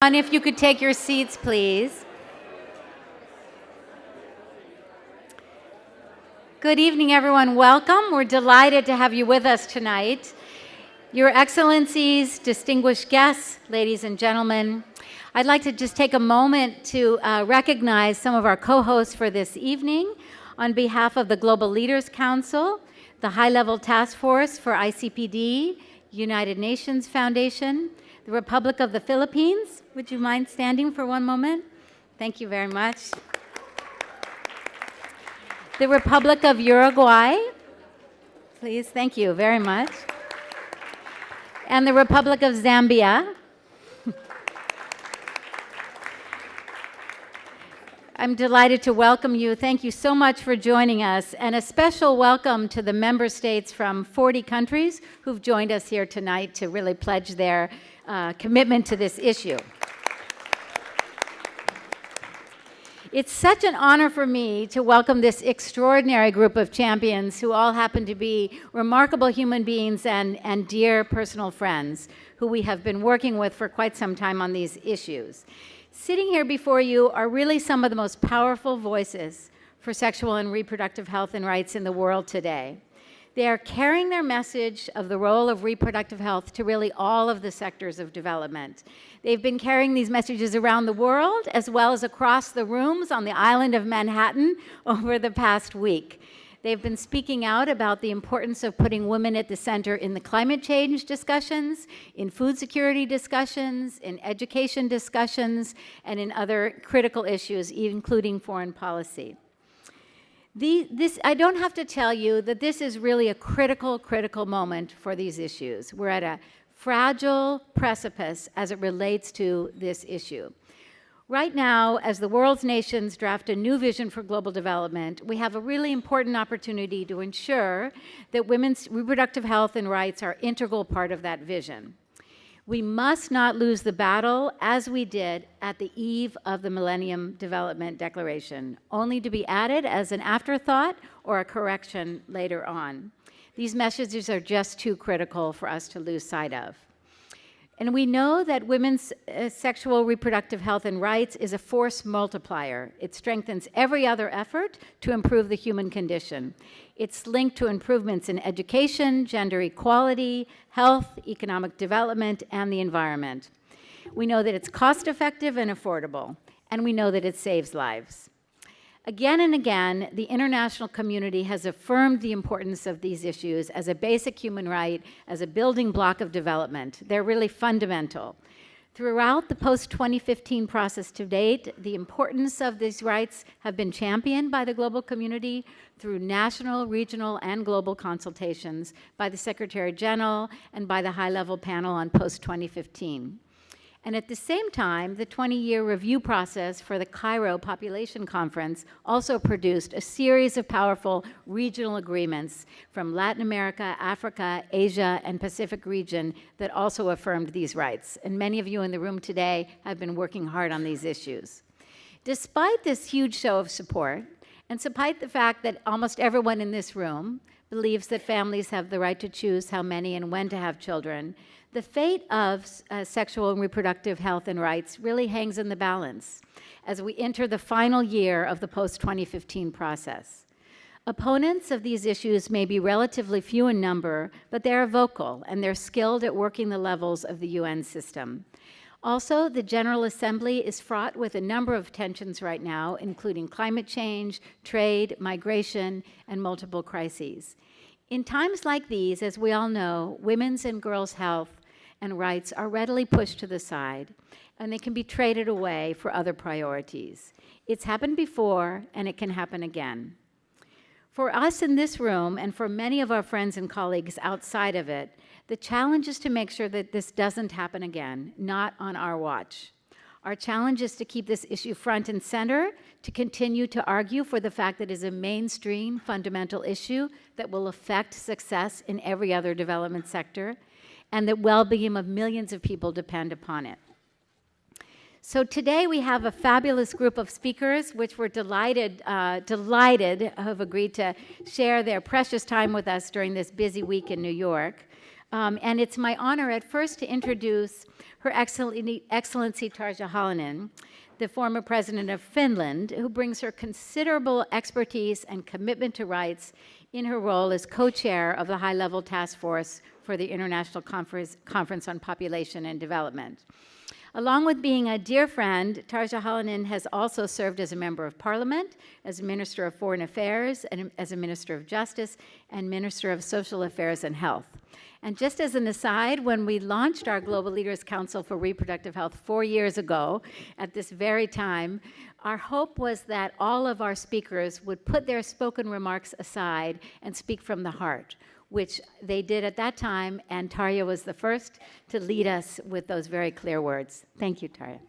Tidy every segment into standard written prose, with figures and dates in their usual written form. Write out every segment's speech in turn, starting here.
And if you could take your seats, please. Good evening, everyone. Welcome. We're delighted to have you with us tonight. Your Excellencies, distinguished guests, ladies and gentlemen, I'd like to just take a moment to recognize some of our co-hosts for this evening on behalf of the Global Leaders Council, the High-Level Task Force for ICPD, United Nations Foundation, the Republic of the Philippines. Would you mind standing for one moment? Thank you very much. The Republic of Uruguay. Please, thank you very much. And the Republic of Zambia. I'm delighted to welcome you. Thank you so much for joining us. And a special welcome to the member states from 40 countries who've joined us here tonight to really pledge their commitment to this issue. It's such an honor for me to welcome this extraordinary group of champions who all happen to be remarkable human beings and dear personal friends who we have been working with for quite some time on these issues. Sitting here before you are really some of the most powerful voices for sexual and reproductive health and rights in the world today. They are carrying their message of the role of reproductive health to really all of the sectors of development. They've been carrying these messages around the world as well as across the rooms on the island of Manhattan over the past week. They've been speaking out about the importance of putting women at the center in the climate change discussions, in food security discussions, in education discussions, and in other critical issues, including foreign policy. I don't have to tell you that this is really a critical moment for these issues. We're at a fragile precipice as it relates to this issue. Right now, as the world's nations draft a new vision for global development, we have a really important opportunity to ensure that women's reproductive health and rights are an integral part of that vision. We must not lose the battle as we did at the eve of the Millennium Development Declaration, only to be added as an afterthought or a correction later on. These messages are just too critical for us to lose sight of. And we know that women's sexual reproductive health and rights is a force multiplier. It strengthens every other effort to improve the human condition. It's linked to improvements in education, gender equality, health, economic development, and the environment. We know that it's cost-effective and affordable, and we know that it saves lives. Again and again, the international community has affirmed the importance of these issues as a basic human right, as a building block of development. They're really fundamental. Throughout the post-2015 process to date, the importance of these rights have been championed by the global community through national, regional, and global consultations by the Secretary General and by the high-level panel on post-2015. And at the same time, the 20-year review process for the Cairo Population Conference also produced a series of powerful regional agreements from Latin America, Africa, Asia, and Pacific region that also affirmed these rights. And many of you in the room today have been working hard on these issues. Despite this huge show of support, and despite the fact that almost everyone in this room believes that families have the right to choose how many and when to have children, the fate of sexual and reproductive health and rights really hangs in the balance as we enter the final year of the post-2015 process. Opponents of these issues may be relatively few in number, but they are vocal and they're skilled at working the levels of the UN system. Also, the General Assembly is fraught with a number of tensions right now, including climate change, trade, migration, and multiple crises. In times like these, as we all know, women's and girls' health and rights are readily pushed to the side, and they can be traded away for other priorities. It's happened before, and it can happen again. For us in this room, and for many of our friends and colleagues outside of it, the challenge is to make sure that this doesn't happen again, not on our watch. Our challenge is to keep this issue front and center, to continue to argue for the fact that it is a mainstream fundamental issue that will affect success in every other development sector, and that well-being of millions of people depend upon it. So today we have a fabulous group of speakers, which we're delighted have agreed to share their precious time with us during this busy week in New York. And it's my honor at first to introduce Her Excellency Tarja Halonen, the former president of Finland, who brings her considerable expertise and commitment to rights in her role as co-chair of the high-level task force for the International Conference on Population and Development. Along with being a dear friend, Tarja Halonen has also served as a member of parliament, as a Minister of Foreign Affairs, and as a Minister of Justice, and Minister of Social Affairs and Health. And just as an aside, when we launched our Global Leaders Council for Reproductive Health 4 years ago, at this very time, our hope was that all of our speakers would put their spoken remarks aside and speak from the heart, which they did at that time, and Tarja was the first to lead us with those very clear words. Thank you, Tarja.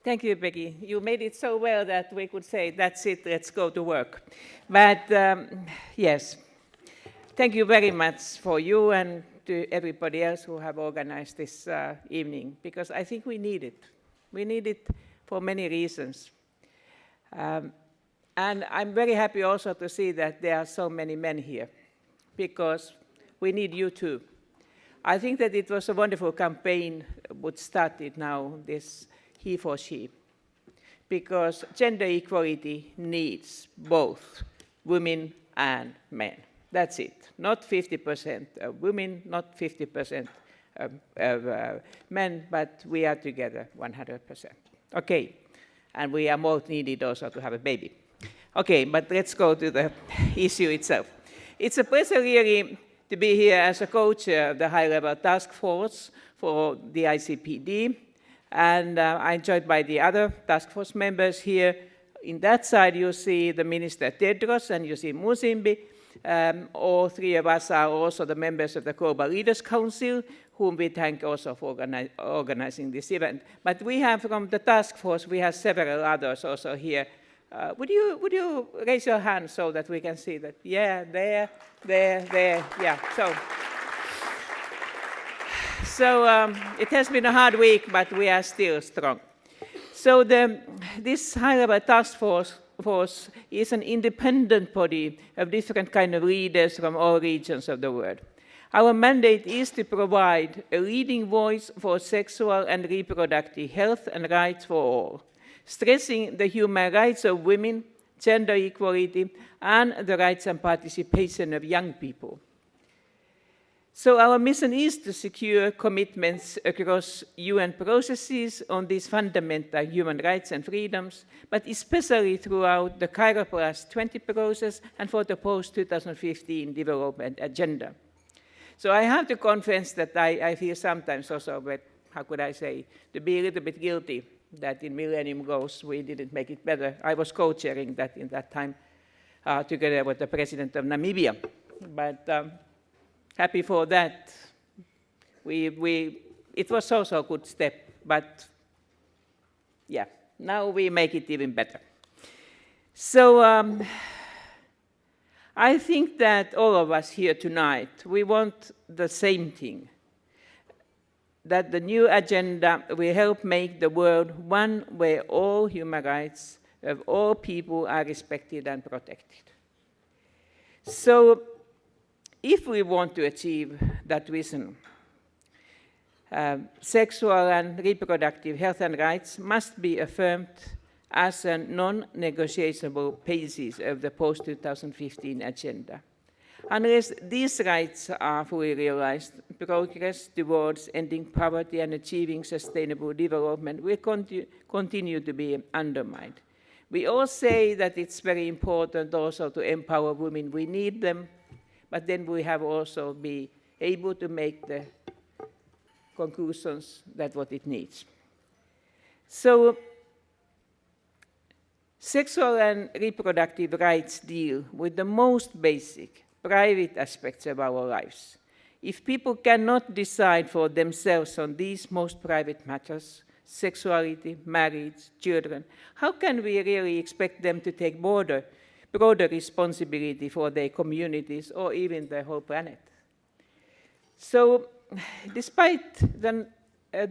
Thank you, Becky. You made it so well that we could say, that's it, let's go to work. But yes, thank you very much for you and to everybody else who have organized this evening, because I think we need it. We need it for many reasons. And I'm very happy also to see that there are so many men here, because we need you too. I think that it was a wonderful campaign which started now, this he for she, because gender equality needs both women and men. That's it. Not 50% of women, not 50% of men, but we are together 100%. Okay, and we are more needed also to have a baby. Okay, but let's go to the issue itself. It's a pleasure really to be here as a co-chair of the high-level task force for the ICPD. And I'm joined by the other task force members here. In that side, you see the Minister Tedros and you see Musimbi. All three of us are also the members of the Global Leaders Council, whom we thank also for organizing this event. But we have, from the task force, we have several others also here. Would you raise your hand so that we can see that? Yeah, there, yeah. So it has been a hard week, but we are still strong. So this high-level task force is an independent body of different kinds of leaders from all regions of the world. Our mandate is to provide a leading voice for sexual and reproductive health and rights for all, stressing the human rights of women, gender equality, and the rights and participation of young people. So our mission is to secure commitments across UN processes on these fundamental human rights and freedoms, but especially throughout the Cairo Plus 20 process and for the post-2015 development agenda. So I have to confess that I feel sometimes also, but how could I say, to be a little bit guilty that in Millennium Goals we didn't make it better. I was co-chairing that in that time together with the president of Namibia. But happy for that. It was also a good step, but yeah, now we make it even better. So I think that all of us here tonight, we want the same thing, that the new agenda will help make the world one where all human rights of all people are respected and protected. So if we want to achieve that vision, sexual and reproductive health and rights must be affirmed as a non-negotiable basis of the post-2015 agenda. Unless these rights are fully realized, progress towards ending poverty and achieving sustainable development will continue to be undermined. We all say that it's very important also to empower women. We need them. But then we have also be able to make the conclusions that what it needs. So sexual and reproductive rights deal with the most basic, private aspects of our lives. If people cannot decide for themselves on these most private matters, sexuality, marriage, children, how can we really expect them to take broader responsibility for their communities or even the whole planet? So despite the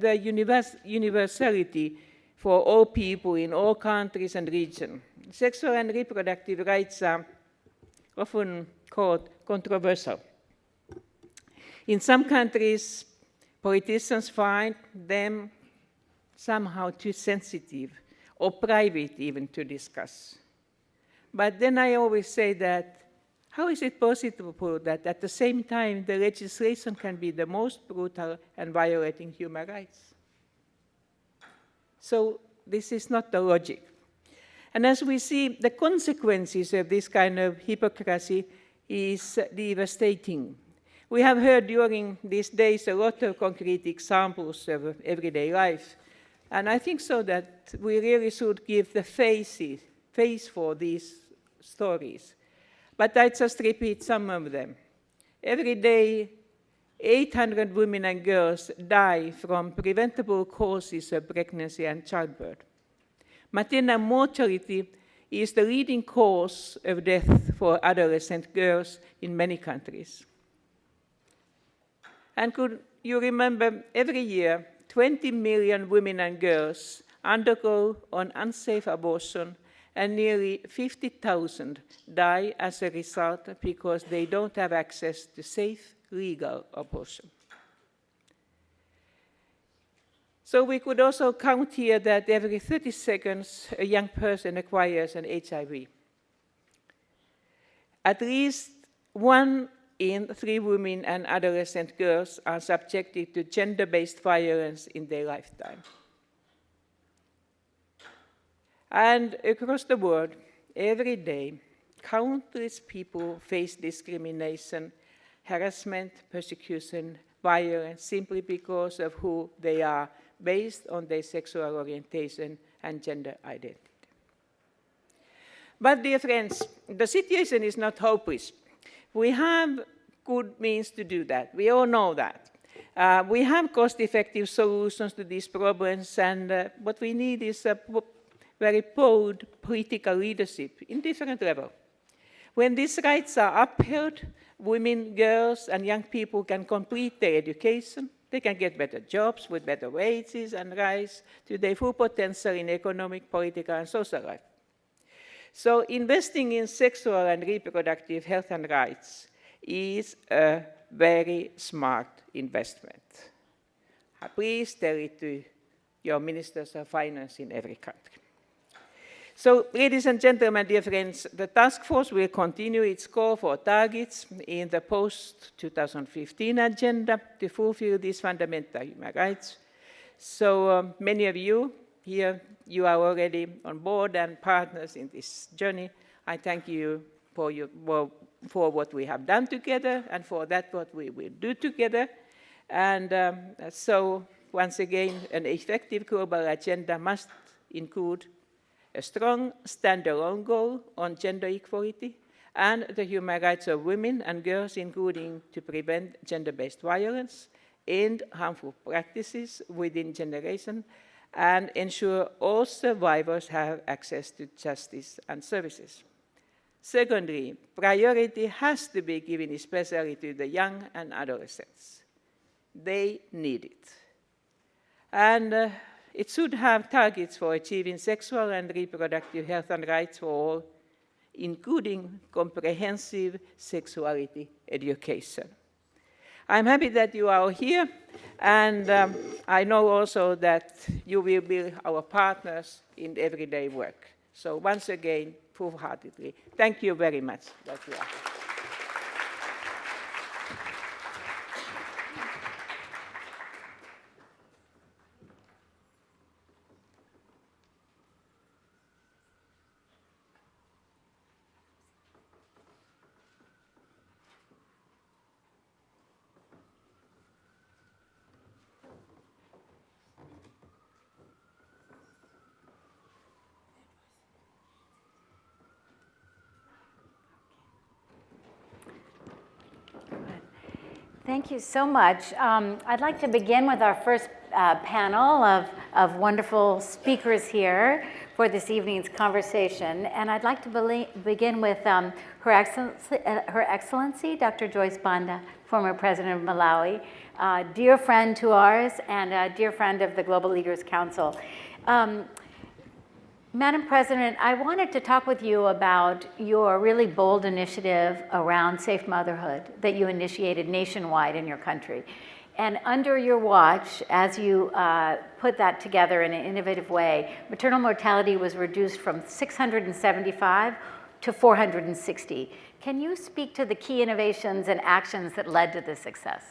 the universality for all people in all countries and regions. Sexual and reproductive rights are often called controversial. In some countries, politicians find them somehow too sensitive or private even to discuss. But then I always say that, how is it possible that at the same time the legislation can be the most brutal and violating human rights? So this is not the logic. And as we see, the consequences of this kind of hypocrisy is devastating. We have heard during these days a lot of concrete examples of everyday life. And I think so that we really should give the face for these stories. But I just repeat some of them. Every day, 800 women and girls die from preventable causes of pregnancy and childbirth. Maternal mortality is the leading cause of death for adolescent girls in many countries. And could you remember, every year, 20 million women and girls undergo an unsafe abortion, and nearly 50,000 die as a result because they don't have access to safe, legal abortion. So we could also count here that every 30 seconds a young person acquires an HIV. At least 1 in 3 women and adolescent girls are subjected to gender-based violence in their lifetime. And across the world, every day, countless people face discrimination, harassment, persecution, violence, simply because of who they are, based on their sexual orientation and gender identity. But dear friends, the situation is not hopeless. We have good means to do that. We all know that. We have cost-effective solutions to these problems, and what we need is a very bold political leadership in different levels. When these rights are upheld, women, girls, and young people can complete their education. They can get better jobs with better wages and rise to their full potential in economic, political, and social life. So investing in sexual and reproductive health and rights is a very smart investment. Please tell it to your ministers of finance in every country. So, ladies and gentlemen, dear friends, the task force will continue its call for targets in the post-2015 agenda to fulfill these fundamental human rights. So many of you here, you are already on board and partners in this journey. I thank you for what we have done together and for that what we will do together. And so, once again, an effective global agenda must include a strong standalone goal on gender equality and the human rights of women and girls, including to prevent gender-based violence, end harmful practices within generation, and ensure all survivors have access to justice and services. Secondly, priority has to be given especially to the young and adolescents. They need it. And it should have targets for achieving sexual and reproductive health and rights for all, including comprehensive sexuality education. I'm happy that you are here, and I know also that you will be our partners in everyday work. So once again, full-heartedly, thank you very much that you are here. Thank you so much. I'd like to begin with our first panel of wonderful speakers here for this evening's conversation. And I'd like to begin with Her Excellency, Dr. Joyce Banda, former President of Malawi, dear friend to ours and a dear friend of the Global Leaders Council. Madam President, I wanted to talk with you about your really bold initiative around safe motherhood that you initiated nationwide in your country. And under your watch, as you put that together in an innovative way, maternal mortality was reduced from 675 to 460. Can you speak to the key innovations and actions that led to this success?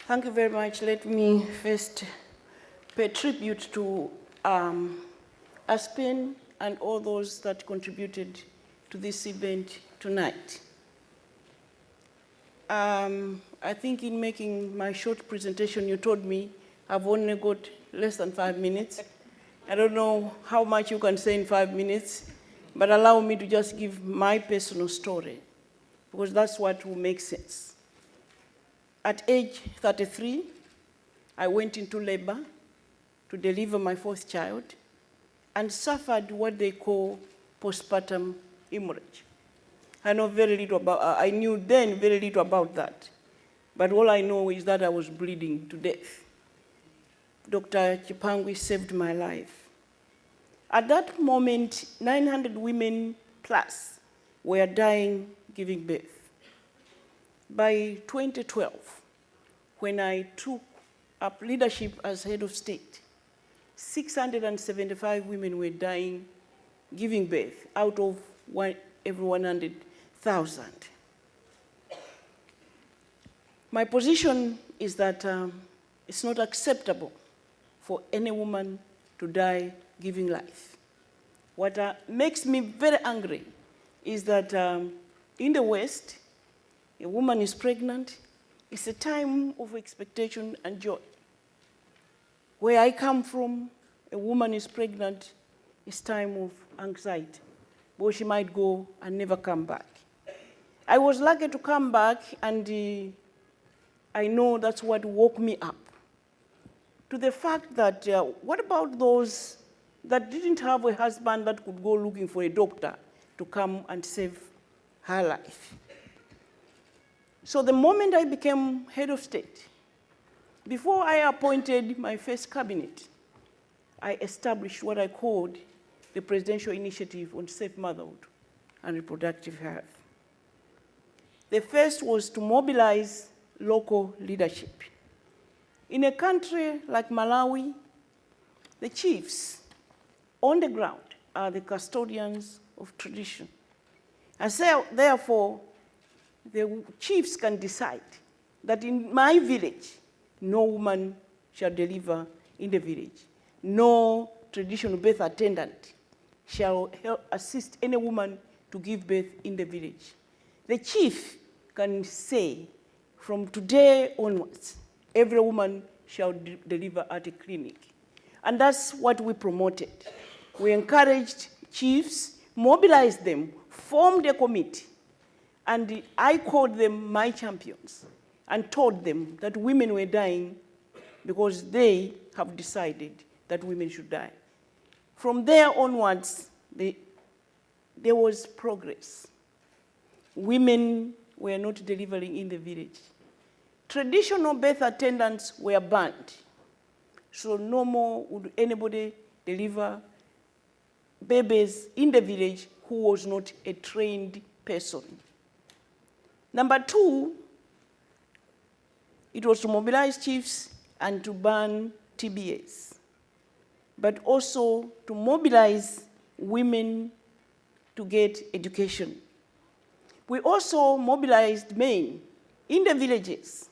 Thank you very much. Let me first pay tribute to Aspen and all those that contributed to this event tonight. I think in making my short presentation, you told me I've only got less than 5 minutes. I don't know how much you can say in 5 minutes, but allow me to just give my personal story, because that's what will make sense. At age 33, I went into labor to deliver my fourth child and suffered what they call postpartum hemorrhage. I knew then very little about that. But all I know is that I was bleeding to death. Dr. Chipangwi saved my life. At that moment, 900 women plus were dying giving birth. By 2012, when I took up leadership as head of state, 675 women were dying giving birth out of every 100,000. My position is that it's not acceptable for any woman to die giving life. What makes me very angry is that in the West, a woman is pregnant, it's a time of expectation and joy. Where I come from, a woman is pregnant, it's time of anxiety, because she might go and never come back. I was lucky to come back, and I know that's what woke me up to the fact that what about those that didn't have a husband that could go looking for a doctor to come and save her life? So the moment I became head of state, before I appointed my first cabinet, I established what I called the Presidential Initiative on Safe Motherhood and Reproductive Health. The first was to mobilize local leadership. In a country like Malawi, the chiefs on the ground are the custodians of tradition. And so, therefore, the chiefs can decide that in my village, no woman shall deliver in the village. No traditional birth attendant shall assist any woman to give birth in the village. The chief can say, from today onwards, every woman shall deliver at a clinic. And that's what we promoted. We encouraged chiefs, mobilized them, formed a committee, and I called them my champions and told them that women were dying because they have decided that women should die. From there onwards, there was progress. Women were not delivering in the village. Traditional birth attendants were banned. So no more would anybody deliver babies in the village who was not a trained person. Number two, it was to mobilize chiefs and to ban TBAs, but also to mobilize women to get education. We also mobilized men in the villages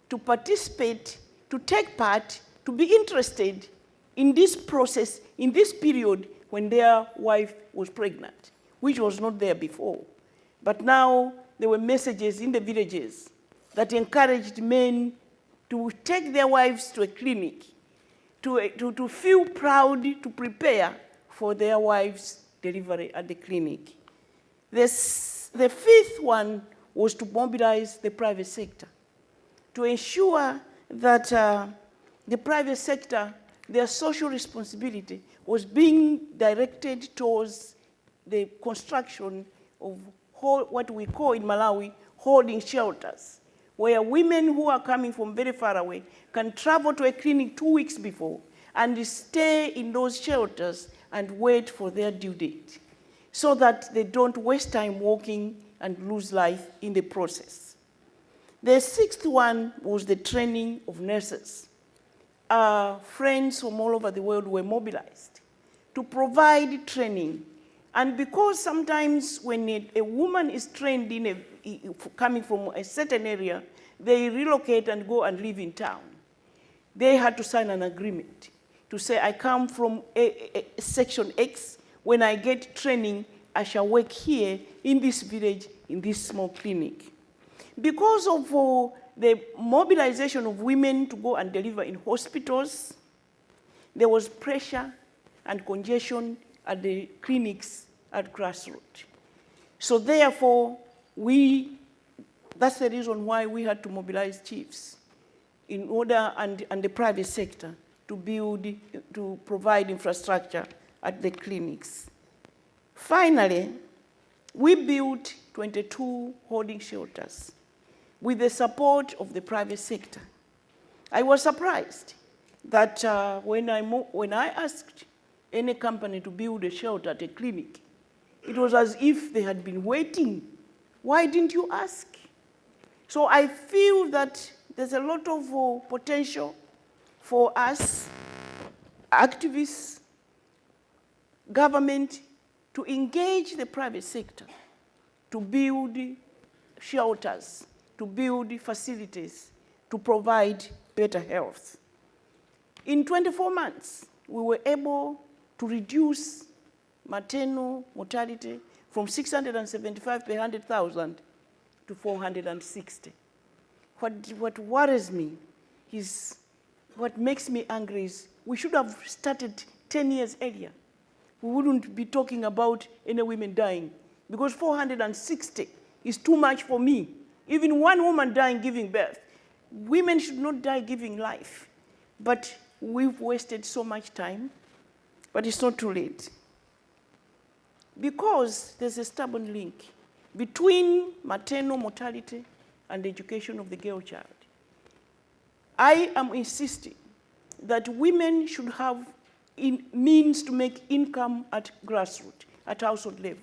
to participate, to take part, to be interested in this process, in this period when their wife was pregnant, which was not there before. But now there were messages in the villages that encouraged men to take their wives to a clinic, to feel proud, to prepare for their wives' delivery at the clinic. The fifth one was to mobilize the private sector to ensure that the private sector, their social responsibility was being directed towards the construction of what we call in Malawi holding shelters, where women who are coming from very far away can travel to a clinic 2 weeks before and stay in those shelters and wait for their due date, so that they don't waste time walking and lose life in the process. The sixth one was the training of nurses. Our friends from all over the world were mobilized to provide training. And because sometimes when a woman is trained coming from a certain area, they relocate and go and live in town. They had to sign an agreement to say, I come from a section X. When I get training, I shall work here in this village, in this small clinic. Because of the mobilization of women to go and deliver in hospitals, there was pressure and congestion at the clinics at grassroots. So therefore, that's the reason why we had to mobilize chiefs in order, and the private sector, to provide infrastructure at the clinics. Finally, we built 22 holding shelters with the support of the private sector. I was surprised that when I asked any company to build a shelter at a clinic, it was as if they had been waiting. Why didn't you ask? So I feel that there's a lot of potential for us, activists, government, to engage the private sector to build shelters, to build facilities, to provide better health. In 24 months, we were able to reduce maternal mortality from 675 per 100,000 to 460. What worries me is, what makes me angry is, we should have started 10 years earlier. We wouldn't be talking about any women dying, because 460 is too much for me. Even one woman dying giving birth. Women should not die giving life. But we've wasted so much time, but it's not too late. Because there's a stubborn link between maternal mortality and the education of the girl child. I am insisting that women should have means to make income at grassroots, at household level.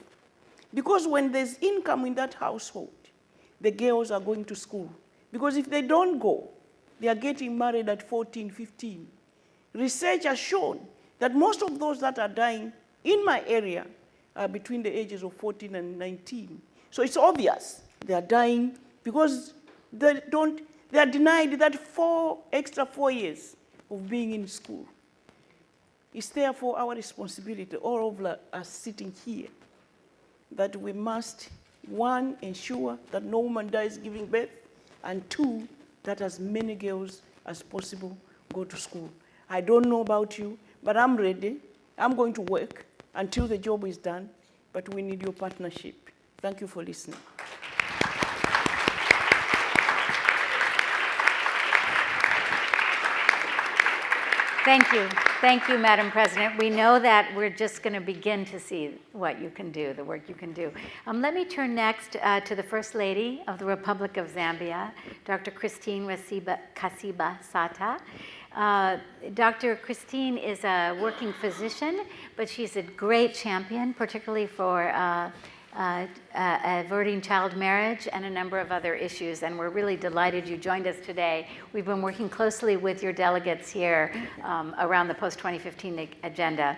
Because when there's income in that household, the girls are going to school. Because if they don't go, they are getting married at 14, 15. Research has shown that most of those that are dying in my area are between the ages of 14 and 19. So it's obvious they are dying because they are denied that extra 4 years of being in school. It's therefore our responsibility, all of us sitting here, that we must, one, ensure that no woman dies giving birth, and two, that as many girls as possible go to school. I don't know about you, but I'm ready. I'm going to work until the job is done, but we need your partnership. Thank you for listening. Thank you. Thank you, Madam President. We know that we're just going to begin to see what you can do, the work you can do. Let me turn next to the First Lady of the Republic of Zambia, Dr. Christine Kasiba Sata. Dr. Christine is a working physician, but she's a great champion, particularly for averting child marriage and a number of other issues, and we're really delighted you joined us today. We've been working closely with your delegates here around the post-2015 agenda.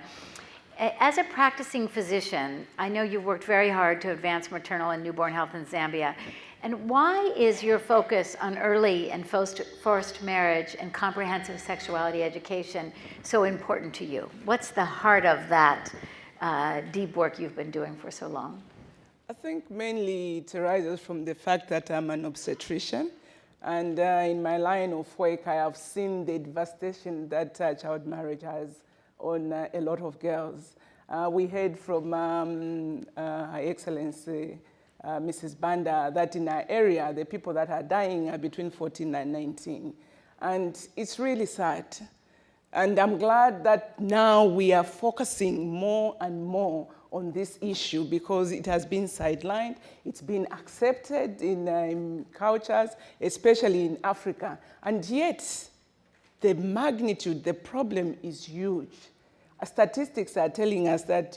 As a practicing physician, I know you've worked very hard to advance maternal and newborn health in Zambia. And why is your focus on early and forced marriage and comprehensive sexuality education so important to you? What's the heart of that deep work you've been doing for so long? I think mainly it arises from the fact that I'm an obstetrician, and in my line of work, I have seen the devastation that child marriage has on a lot of girls. We heard from Her Excellency, Mrs. Banda, that in our area, the people that are dying are between 14 and 19. And it's really sad. And I'm glad that now we are focusing more and more on this issue because it has been sidelined, it's been accepted in cultures, especially in Africa. And yet, the magnitude, the problem is huge. Statistics are telling us that,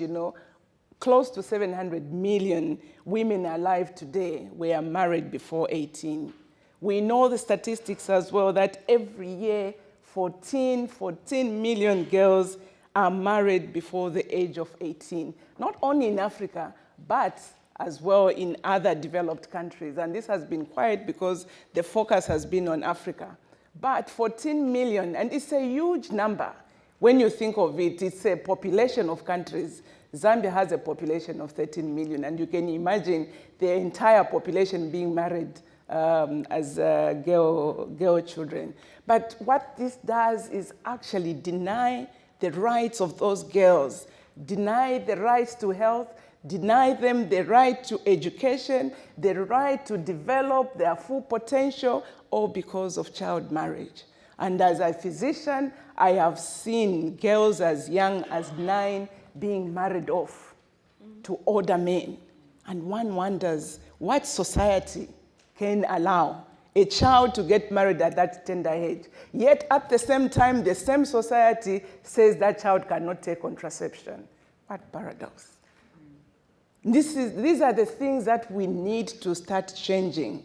close to 700 million women alive today were married before 18. We know the statistics as well that every year 14 million girls are married before the age of 18, not only in Africa, but as well in other developed countries. And this has been quiet because the focus has been on Africa. But 14 million, and it's a huge number. When you think of it, it's a population of countries. Zambia has a population of 13 million, and you can imagine the entire population being married as girl children. But what this does is actually deny the rights of those girls, deny the rights to health, deny them the right to education, the right to develop their full potential, all because of child marriage. And as a physician, I have seen girls as young as 9 being married off to older men. And one wonders what society can allow a child to get married at that tender age. Yet at the same time, the same society says that child cannot take contraception. What paradox. These are the things that we need to start changing.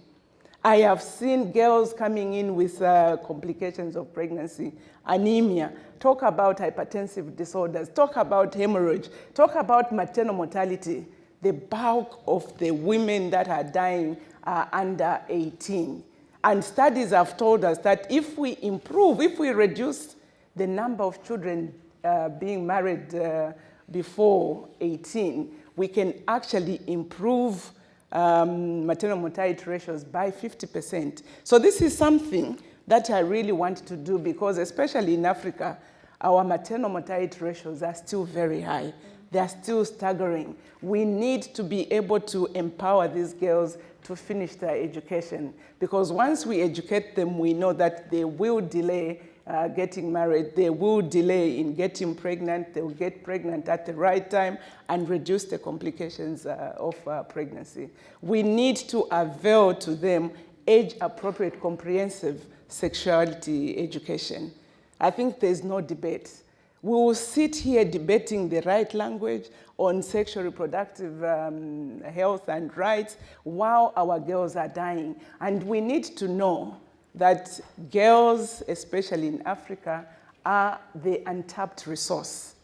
I have seen girls coming in with complications of pregnancy, anemia, talk about hypertensive disorders, talk about hemorrhage, talk about maternal mortality. The bulk of the women that are dying are under 18. And studies have told us that if we reduce the number of children being married before 18, we can actually improve maternal mortality ratios by 50%. So this is something that I really want to do because especially in Africa, our maternal mortality ratios are still very high. They are still staggering. We need to be able to empower these girls to finish their education because once we educate them, we know that they will delay getting married, they will delay in getting pregnant, they will get pregnant at the right time and reduce the complications of pregnancy. We need to avail to them age-appropriate comprehensive sexuality education. I think there's no debate. We will sit here debating the right language on sexual reproductive health and rights while our girls are dying. And we need to know that girls, especially in Africa, are the untapped resource.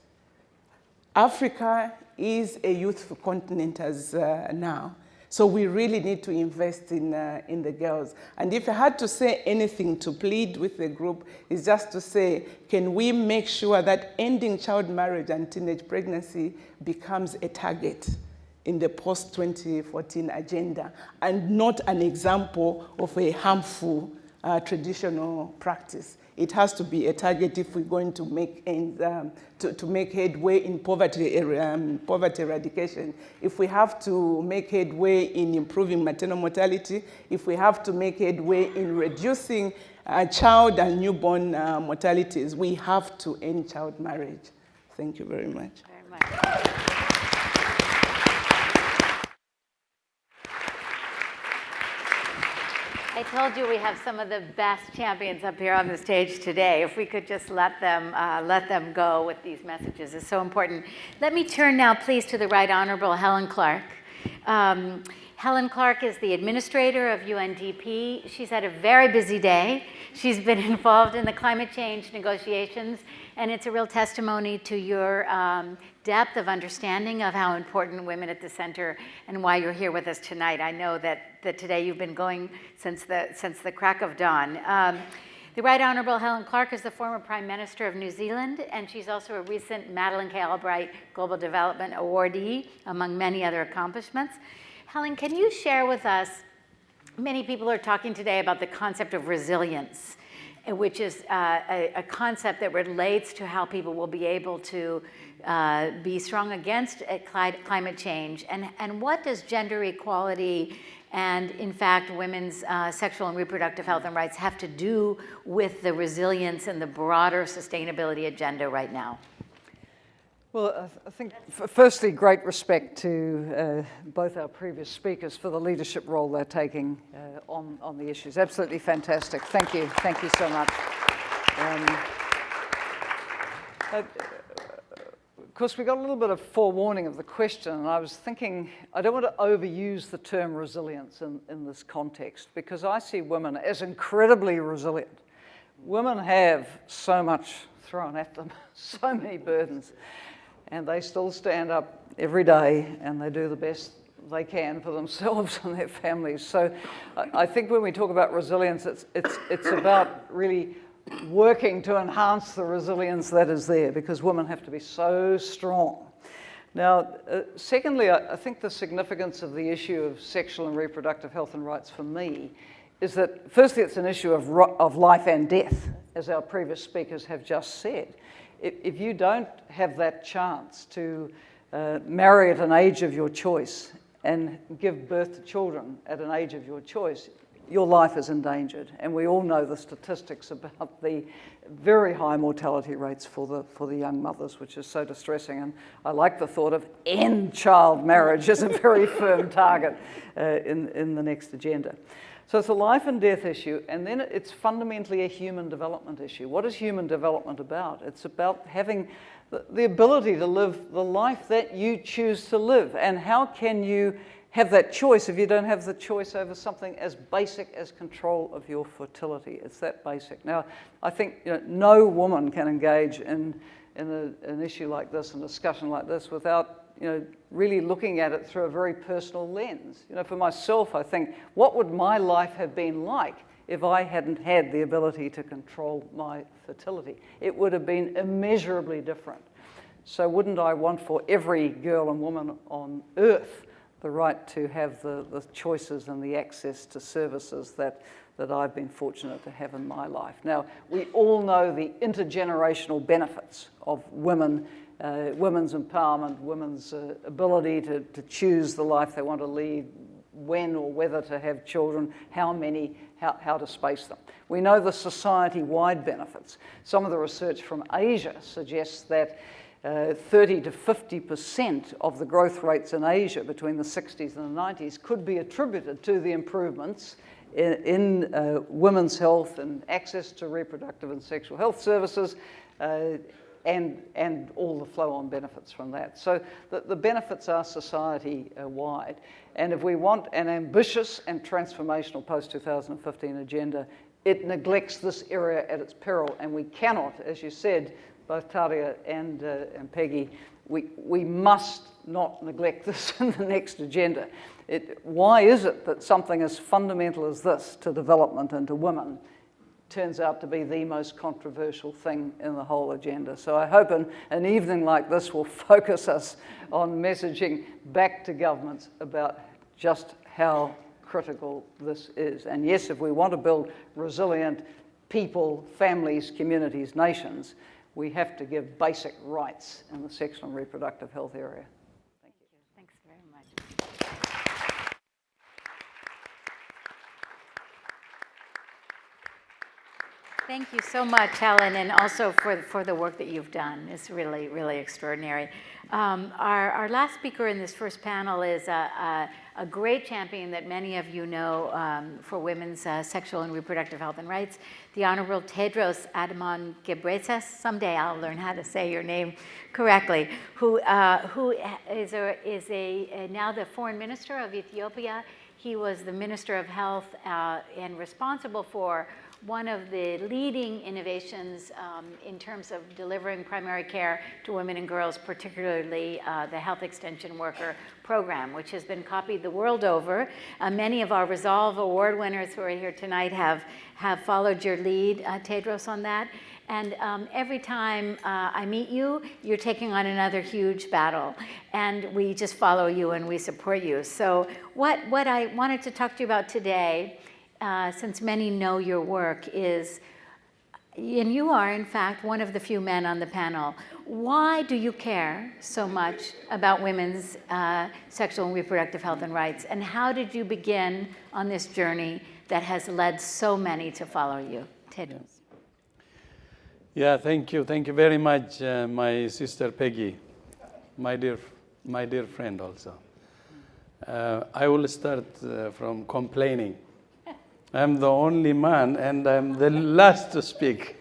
Africa is a youthful continent as now. So we really need to invest in the girls. And if I had to say anything to plead with the group, is just to say, can we make sure that ending child marriage and teenage pregnancy becomes a target in the post-2014 agenda and not an example of a harmful traditional practice. It has to be a target if we're going to make to make headway in poverty eradication. If we have to make headway in improving maternal mortality, if we have to make headway in reducing child and newborn mortalities, we have to end child marriage. Thank you very much. Very much. I told you we have some of the best champions up here on the stage today. If we could just let them go with these messages, it's so important. Let me turn now, please, to the Right Honorable Helen Clark. Helen Clark is the administrator of UNDP. She's had a very busy day. She's been involved in the climate change negotiations, and it's a real testimony to your depth of understanding of how important women at the center and why you're here with us tonight. I know that today you've been going since the crack of dawn. The Right Honourable Helen Clark is the former Prime Minister of New Zealand, and she's also a recent Madeleine K. Albright Global Development Awardee, among many other accomplishments. Helen, can you share with us, many people are talking today about the concept of resilience. which is a concept that relates to how people will be able to be strong against climate change. And what does gender equality and, in fact, women's sexual and reproductive health and rights have to do with the resilience and the broader sustainability agenda right now? Well, I think, firstly, great respect to both our previous speakers for the leadership role they're taking on the issues. Absolutely fantastic. Thank you so much. Of course, we got a little bit of forewarning of the question, and I was thinking, I don't want to overuse the term resilience in this context, because I see women as incredibly resilient. Women have so much thrown at them, so many burdens. And they still stand up every day and they do the best they can for themselves and their families. So I think when we talk about resilience, it's about really working to enhance the resilience that is there, because women have to be so strong. Now, secondly, I think the significance of the issue of sexual and reproductive health and rights for me is that, firstly, it's an issue of life and death, as our previous speakers have just said. If you don't have that chance to marry at an age of your choice and give birth to children at an age of your choice, your life is endangered. And we all know the statistics about the very high mortality rates for the young mothers, which is so distressing. And I like the thought of end child marriage as a very firm target in the next agenda. So it's a life and death issue, and then it's fundamentally a human development issue. What is human development about? It's about having the ability to live the life that you choose to live. And how can you have that choice if you don't have the choice over something as basic as control of your fertility? It's that basic. Now, I think no woman can engage in an issue like this, a discussion like this, without really looking at it through a very personal lens. For myself, I think, what would my life have been like if I hadn't had the ability to control my fertility? It would have been immeasurably different. So wouldn't I want for every girl and woman on earth the right to have the choices and the access to services that I've been fortunate to have in my life? Now, we all know the intergenerational benefits of women's empowerment, women's ability to choose the life they want to lead, when or whether to have children, how many, how to space them. We know the society-wide benefits. Some of the research from Asia suggests that 30 to 50% of the growth rates in Asia between the 60s and the 90s could be attributed to the improvements in women's health and access to reproductive and sexual health services, and all the flow-on benefits from that. So the benefits are society-wide. And if we want an ambitious and transformational post-2015 agenda, it neglects this area at its peril. And we cannot, as you said, both Taria and Peggy, we must not neglect this in the next agenda. Why is it that something as fundamental as this to development and to women turns out to be the most controversial thing in the whole agenda? So I hope an evening like this will focus us on messaging back to governments about just how critical this is. And yes, if we want to build resilient people, families, communities, nations, we have to give basic rights in the sexual and reproductive health area. Thank you. Thanks very much. Thank you so much, Helen, and also for the work that you've done. It's really, really extraordinary. Our last speaker in this first panel is a great champion that many of you know for women's sexual and reproductive health and rights, the Honorable Tedros Adhanom Ghebreyesus. Someday I'll learn how to say your name correctly. Who is now the Foreign Minister of Ethiopia. He was the Minister of Health and responsible for one of the leading innovations in terms of delivering primary care to women and girls, particularly the Health Extension Worker Program, which has been copied the world over. Many of our Resolve Award winners who are here tonight have followed your lead, Tedros, on that. And every time I meet you, you're taking on another huge battle. And we just follow you and we support you. So what I wanted to talk to you about today, since many know your work, is And you are, in fact, one of the few men on the panel. Why do you care so much about women's sexual and reproductive health and rights? And how did you begin on this journey that has led so many to follow you? Ted. Yeah, thank you. Thank you very much, my sister Peggy, my dear friend also. I will start from complaining. I'm the only man and I'm the last to speak.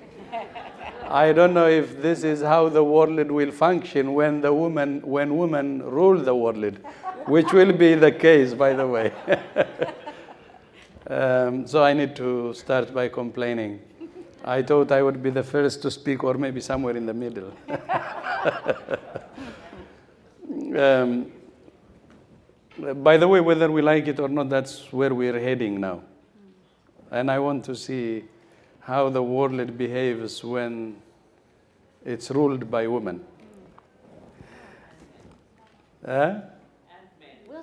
I don't know if this is how the world will function when women rule the world, which will be the case, by the way. So I need to start by complaining. I thought I would be the first to speak, or maybe somewhere in the middle. By the way, whether we like it or not, that's where we're heading now. And I want to see how the world behaves when it's ruled by women.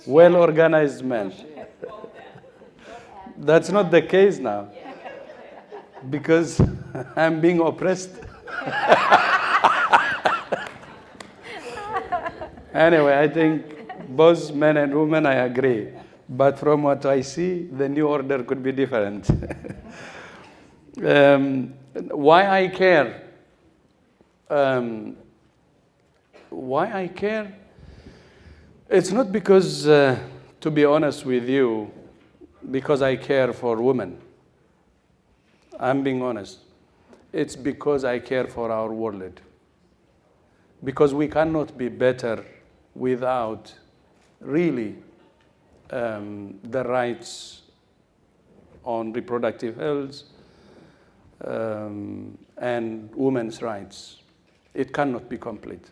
Well-organized men. That's not the case now, because I'm being oppressed. Anyway, I think both men and women, I agree. But from what I see, the new order could be different. Why I care? Why I care? It's not because, to be honest with you, because I care for women. I'm being honest. It's because I care for our world. Because we cannot be better without really the rights on reproductive health and women's rights. It cannot be complete.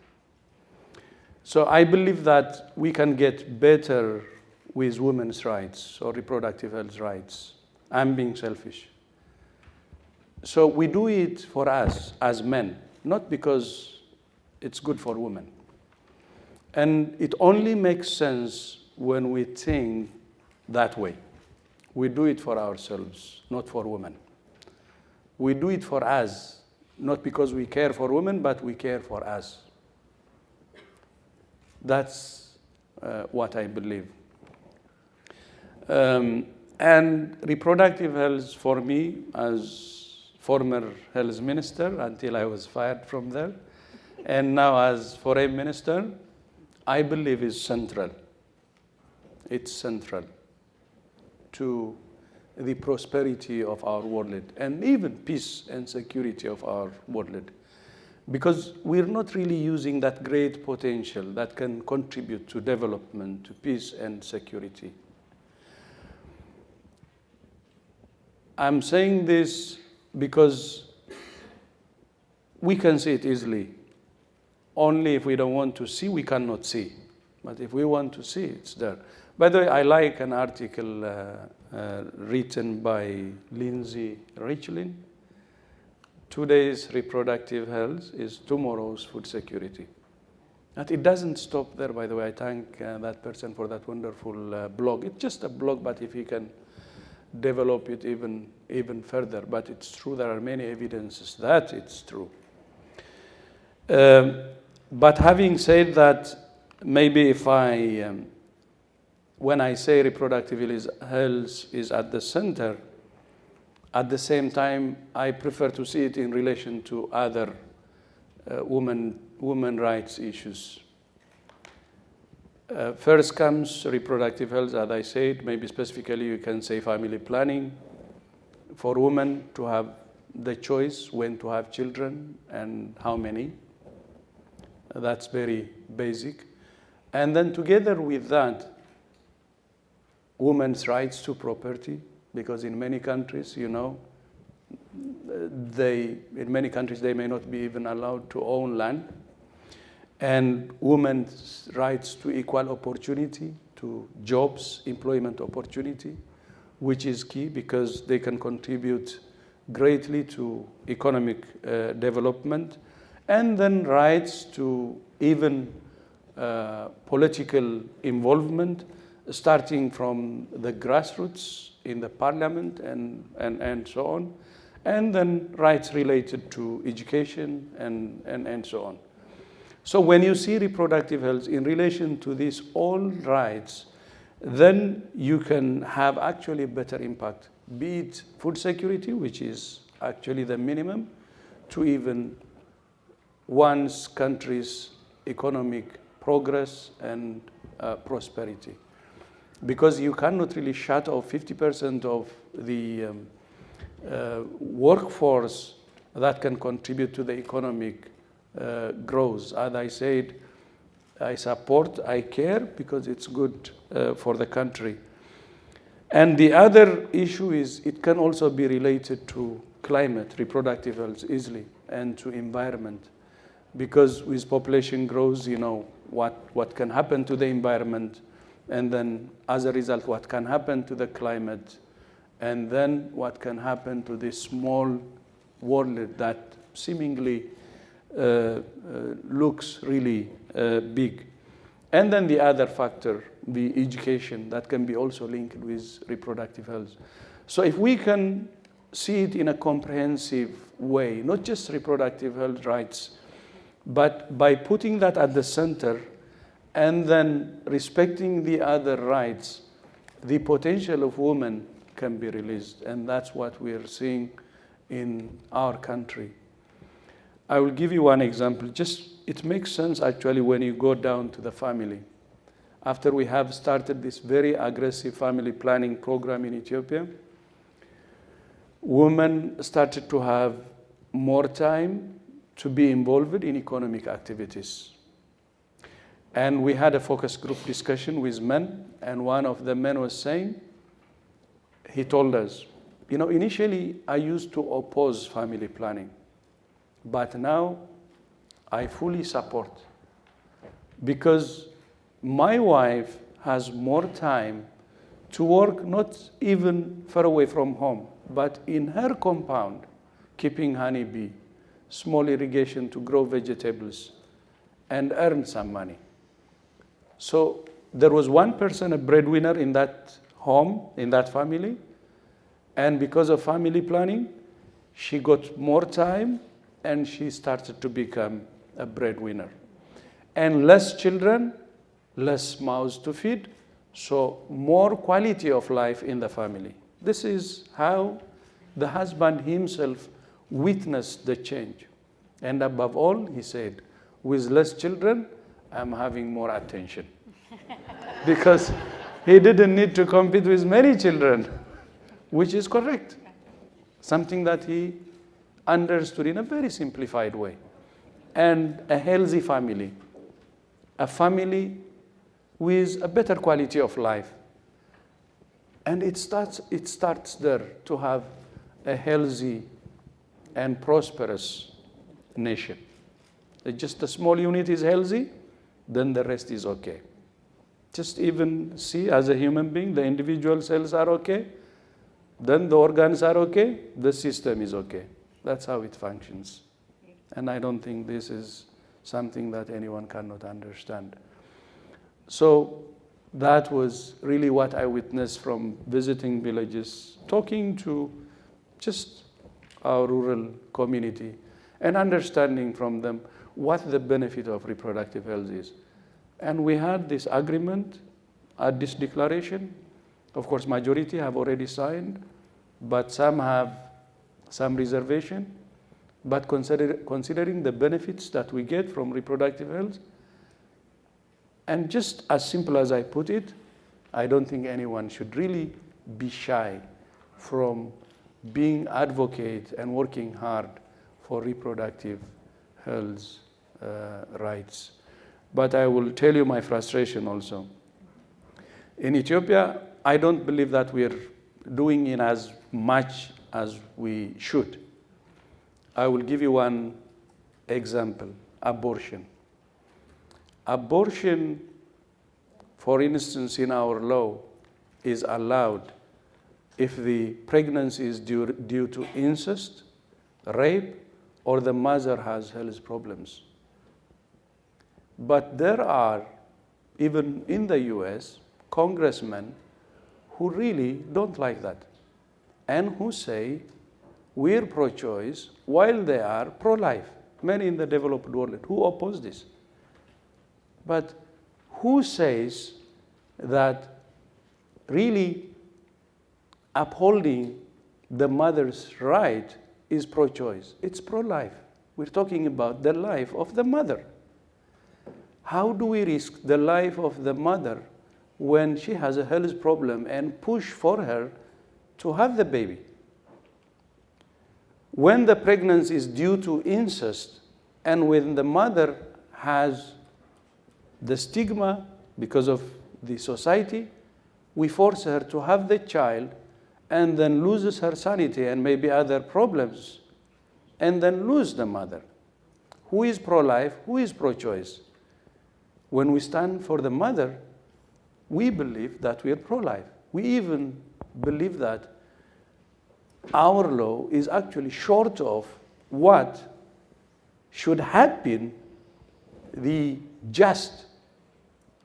So I believe that we can get better with women's rights or reproductive health rights. I'm being selfish. So we do it for us as men, not because it's good for women. And it only makes sense when we think that way. We do it for ourselves, not for women. We do it for us, not because we care for women, but we care for us. That's what I believe. And reproductive health for me, as former health minister until I was fired from there, and now as foreign minister, I believe is central. It's central to the prosperity of our world and even peace and security of our world. Because we're not really using that great potential that can contribute to development, to peace and security. I'm saying this because we can see it easily. Only if we don't want to see, we cannot see. But if we want to see, it's there. By the way, I like an article written by Lindsay Richlin. Today's reproductive health is tomorrow's food security. And it doesn't stop there, by the way. I thank that person for that wonderful blog. It's just a blog, but if he can develop it even further. But it's true, there are many evidences that it's true. But having said that, maybe if when I say reproductive health is at the center, at the same time, I prefer to see it in relation to other women rights issues. First comes reproductive health, as I said, maybe specifically you can say family planning for women to have the choice when to have children and how many. That's very basic. And then together with that, women's rights to property, because in many countries, you know, in many countries they may not be even allowed to own land. And women's rights to equal opportunity, to jobs, employment opportunity, which is key because they can contribute greatly to economic development. And then rights to even political involvement, starting from the grassroots in the parliament and so on, and then rights related to education and so on. So when you see reproductive health in relation to these all rights, then you can have actually better impact, be it food security, which is actually the minimum, to even one's country's economic progress and prosperity. Because you cannot really shut off 50% of the workforce that can contribute to the economic growth. As I said, I support, I care, because it's good for the country. And the other issue is it can also be related to climate, reproductive health easily, and to environment. Because with population growth, you know, what can happen to the environment, and then as a result, what can happen to the climate, and then what can happen to this small world that seemingly looks really big. And then the other factor, the education, that can be also linked with reproductive health. So if we can see it in a comprehensive way, not just reproductive health rights, but by putting that at the center and then respecting the other rights, the potential of women can be released. And that's what we're seeing in our country. I will give you one example. Just, it makes sense actually when you go down to the family. After we have started this very aggressive family planning program in Ethiopia, women started to have more time to be involved in economic activities. And we had a focus group discussion with men, and one of the men was saying, he told us, you know, initially I used to oppose family planning, but now I fully support, because my wife has more time to work not even far away from home, but in her compound, keeping honeybee, small irrigation to grow vegetables, and earn some money. So there was one person, a breadwinner in that home, in that family, and because of family planning, she got more time and she started to become a breadwinner. And less children, less mouths to feed, so more quality of life in the family. This is how the husband himself witnessed the change. And above all, he said, with less children, I'm having more attention. Because he didn't need to compete with many children, which is correct. Something that he understood in a very simplified way. And a healthy family, a family with a better quality of life. And it starts there to have a healthy and prosperous nation. Just a small unit is healthy, then the rest is okay. Just even see, as a human being, the individual cells are okay, then the organs are okay, the system is okay. That's how it functions. And I don't think this is something that anyone cannot understand. So that was really what I witnessed from visiting villages, talking to just our rural community, and understanding from them what the benefit of reproductive health is. And we had this agreement at this declaration. Of course, majority have already signed, but some have some reservation. But considering the benefits that we get from reproductive health, and just as simple as I put it, I don't think anyone should really be shy from being advocate and working hard for reproductive health rights. But I will tell you my frustration also. In Ethiopia, I don't believe that we're doing in as much as we should. I will give you one example, abortion. Abortion, for instance, in our law, is allowed if the pregnancy is due to incest, rape, or the mother has health problems. But there are, even in the US, congressmen who really don't like that, and who say, we're pro-choice while they are pro-life. Many in the developed world who oppose this. But who says that really upholding the mother's right is pro-choice? It's pro-life. We're talking about the life of the mother. How do we risk the life of the mother when she has a health problem and push for her to have the baby? When the pregnancy is due to incest and when the mother has the stigma because of the society, we force her to have the child and then loses her sanity and maybe other problems and then lose the mother. Who is pro-life? Who is pro-choice? When we stand for the mother, we believe that we are pro-life. We even believe that our law is actually short of what should have been the just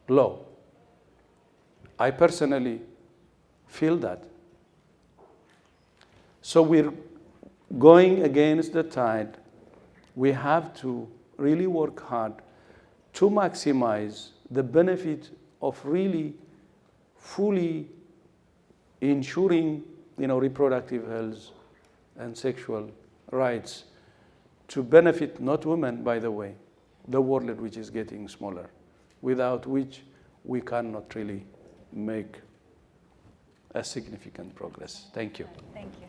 law. I personally feel that. So we're going against the tide. We have to really work hard to maximize the benefit of really fully ensuring reproductive health and sexual rights to benefit not women, by the way, the world which is getting smaller, without which we cannot really make a significant progress. Thank you. Thank you.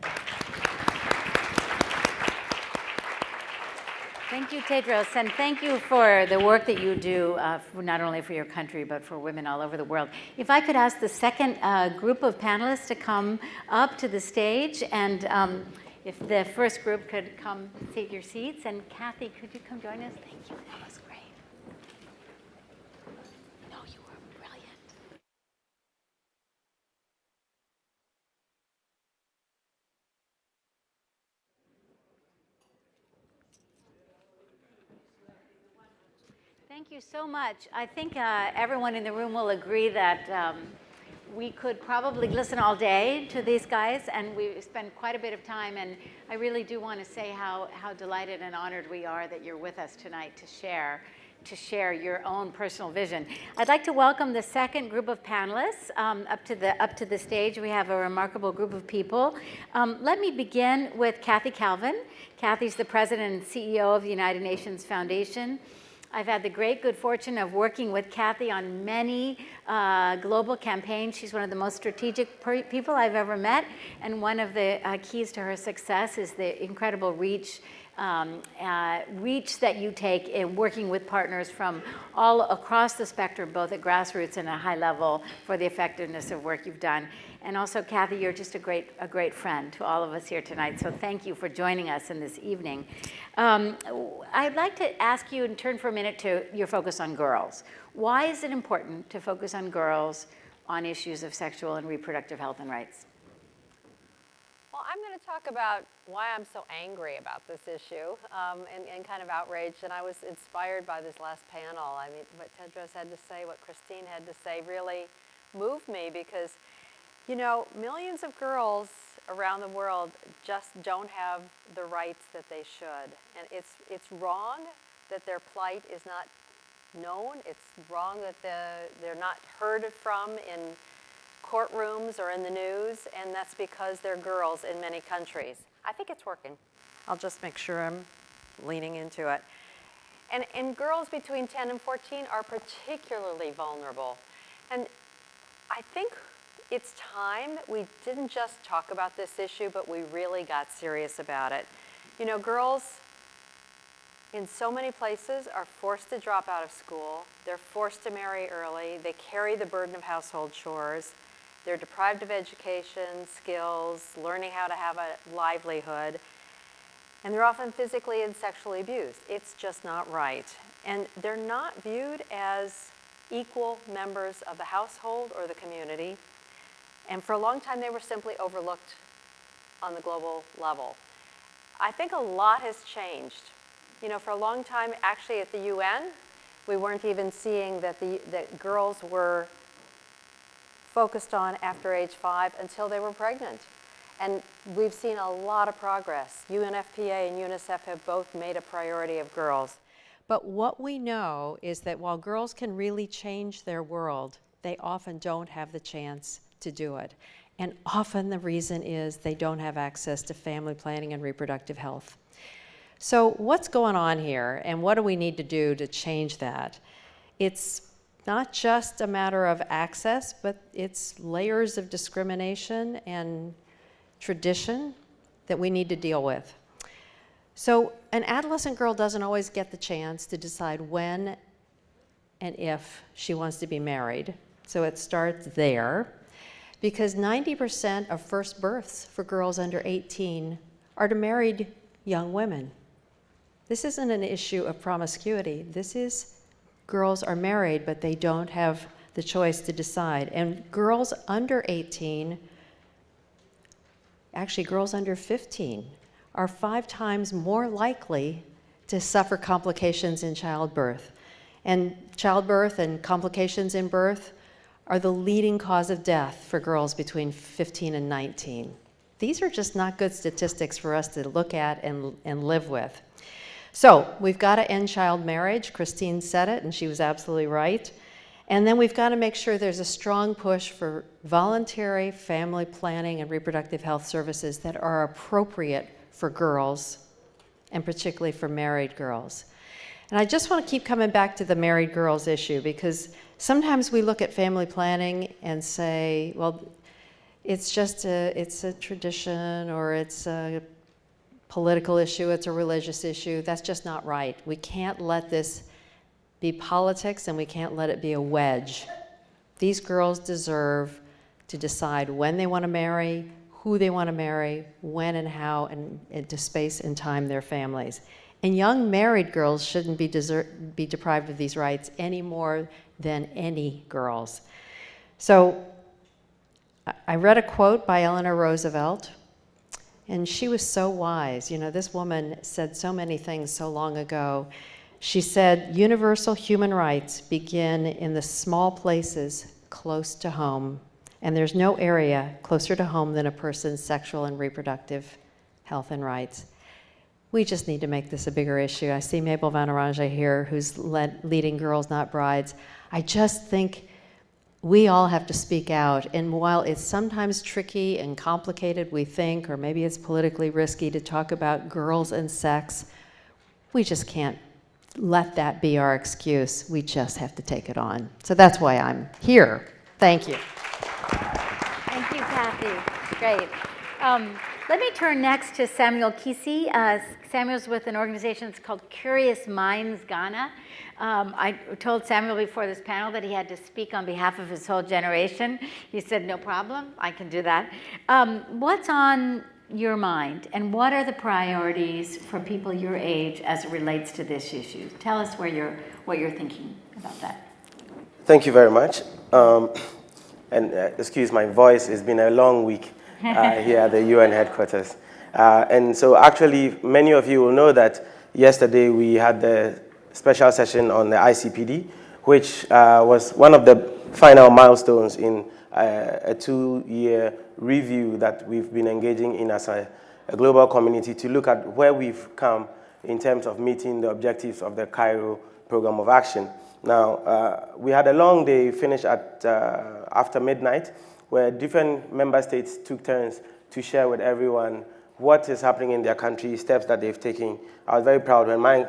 Thank you, Tedros, and thank you for the work that you do, not only for your country, but for women all over the world. If I could ask the second group of panelists to come up to the stage, and if the first group could come take your seats, and Kathy, could you come join us? Thank you, that was great. No, you were brilliant. Thank you so much. I think everyone in the room will agree that we could probably listen all day to these guys, and we spend quite a bit of time, and I really do want to say how delighted and honored we are that you're with us tonight to share your own personal vision. I'd like to welcome the second group of panelists up to the stage. We have a remarkable group of people. Let me begin with Kathy Calvin. Kathy's the president and CEO of the United Nations Foundation. I've had the great good fortune of working with Kathy on many global campaigns. She's one of the most strategic people I've ever met, and one of the keys to her success is the incredible reach that you take in working with partners from all across the spectrum, both at grassroots and at high level, for the effectiveness of work you've done. And also, Kathy, you're just a great friend to all of us here tonight, so thank you for joining us in this evening. I'd like to ask you and turn for a minute to your focus on girls. Why is it important to focus on girls on issues of sexual and reproductive health and rights? Well, I'm going to talk about why I'm so angry about this issue and kind of outraged. And I was inspired by this last panel. I mean, what Tedros had to say, what Christine had to say really moved me because, millions of girls around the world just don't have the rights that they should. And it's wrong that their plight is not known. It's wrong that they're not heard from in courtrooms or in the news, and that's because they're girls in many countries. I think it's working. I'll just make sure I'm leaning into it. And girls between 10 and 14 are particularly vulnerable. And I think it's time that we didn't just talk about this issue, but we really got serious about it. Girls in so many places are forced to drop out of school. They're forced to marry early. They carry the burden of household chores. They're deprived of education, skills, learning how to have a livelihood, and they're often physically and sexually abused. It's just not right. And they're not viewed as equal members of the household or the community. And for a long time, they were simply overlooked on the global level. I think a lot has changed. For a long time, actually at the UN, we weren't even seeing that girls were focused on after age 5 until they were pregnant. And we've seen a lot of progress. UNFPA and UNICEF have both made a priority of girls. But what we know is that while girls can really change their world, they often don't have the chance to do it. And often the reason is they don't have access to family planning and reproductive health. So what's going on here, and what do we need to do to change that? It's not just a matter of access, but it's layers of discrimination and tradition that we need to deal with. So an adolescent girl doesn't always get the chance to decide when and if she wants to be married. So it starts there, because 90% of first births for girls under 18 are to married young women. This isn't an issue of promiscuity. This is girls are married, but they don't have the choice to decide. And girls under 18, actually girls under 15, are 5 times more likely to suffer complications in childbirth. And childbirth and complications in birth are the leading cause of death for girls between 15 and 19. These are just not good statistics for us to look at and live with. So we've got to end child marriage. Christine said it, and she was absolutely right. And then we've got to make sure there's a strong push for voluntary family planning and reproductive health services that are appropriate for girls, and particularly for married girls. And I just want to keep coming back to the married girls issue, because sometimes we look at family planning and say, well, it's a tradition, or it's a political issue, it's a religious issue. That's just not right. We can't let this be politics, and we can't let it be a wedge. These girls deserve to decide when they want to marry, who they want to marry, when and how, and to space and time their families. And young married girls shouldn't be deprived of these rights any more than any girls. So I read a quote by Eleanor Roosevelt, and she was so wise. You know, this woman said so many things so long ago. She said, universal human rights begin in the small places close to home, and there's no area closer to home than a person's sexual and reproductive health and rights. We just need to make this a bigger issue. I see Mabel Van Oranje here, who's leading Girls Not Brides. I just think we all have to speak out, and while it's sometimes tricky and complicated, we think, or maybe it's politically risky to talk about girls and sex, we just can't let that be our excuse. We just have to take it on. So that's why I'm here. Thank you. Thank you, Kathy. Great. Let me turn next to Samuel Kisi. Samuel's with an organization that's called Curious Minds Ghana. I told Samuel before this panel that he had to speak on behalf of his whole generation. He said, no problem, I can do that. What's on your mind, and what are the priorities for people your age as it relates to this issue? Tell us what you're thinking about that. Thank you very much. Excuse my voice, it's been a long week here at the UN headquarters. And so actually, many of you will know that yesterday we had the special session on the ICPD, which was one of the final milestones in a 2-year review that we've been engaging in as a global community to look at where we've come in terms of meeting the objectives of the Cairo Program of Action. Now, we had a long day, finished at after midnight, where different member states took turns to share with everyone what is happening in their country, steps that they've taken. I was very proud when my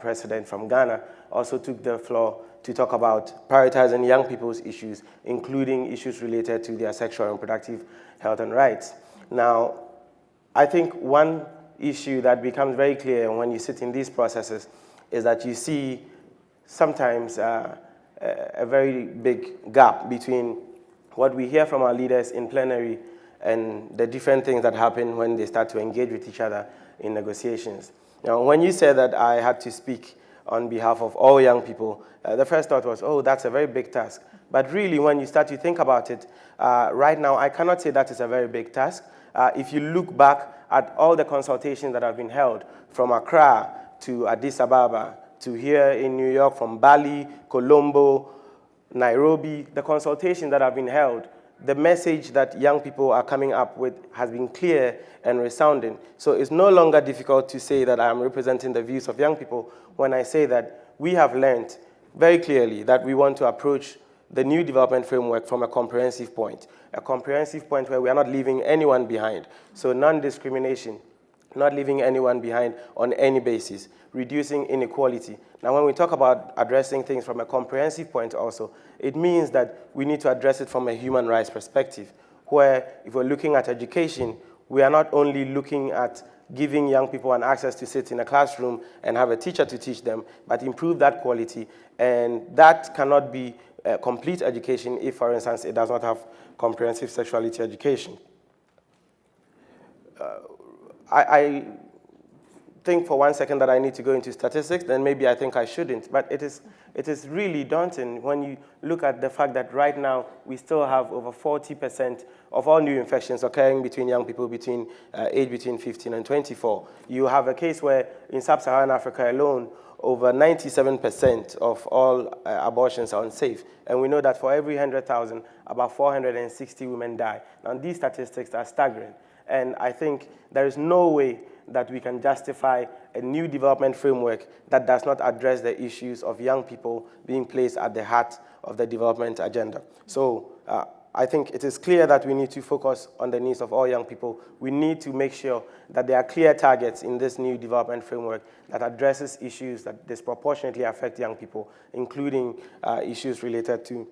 president from Ghana also took the floor to talk about prioritizing young people's issues, including issues related to their sexual and reproductive health and rights. Now, I think one issue that becomes very clear when you sit in these processes is that you see sometimes a very big gap between what we hear from our leaders in plenary and the different things that happen when they start to engage with each other in negotiations. Now, when you said that I had to speak on behalf of all young people, the first thought was, oh, that's a very big task. But really, when you start to think about it, right now, I cannot say that is a very big task. If you look back at all the consultations that have been held from Accra to Addis Ababa to here in New York, from Bali, Colombo, Nairobi, the consultations that have been held the message that young people are coming up with has been clear and resounding. So it's no longer difficult to say that I'm representing the views of young people when I say that we have learned very clearly that we want to approach the new development framework from a comprehensive point where we are not leaving anyone behind. So non-discrimination, not leaving anyone behind on any basis, reducing inequality. Now, when we talk about addressing things from a comprehensive point also, it means that we need to address it from a human rights perspective, where if we're looking at education, we are not only looking at giving young people an access to sit in a classroom and have a teacher to teach them, but improve that quality. And that cannot be complete education if, for instance, it does not have comprehensive sexuality education. I think for 1 second that I need to go into statistics, then maybe I think I shouldn't. But it is really daunting when you look at the fact that right now we still have over 40% of all new infections occurring between young people age between 15 and 24. You have a case where in sub-Saharan Africa alone, over 97% of all abortions are unsafe. And we know that for every 100,000, about 460 women die. Now, these statistics are staggering. And I think there is no way that we can justify a new development framework that does not address the issues of young people being placed at the heart of the development agenda. So I think it is clear that we need to focus on the needs of all young people. We need to make sure that there are clear targets in this new development framework that addresses issues that disproportionately affect young people, including issues related to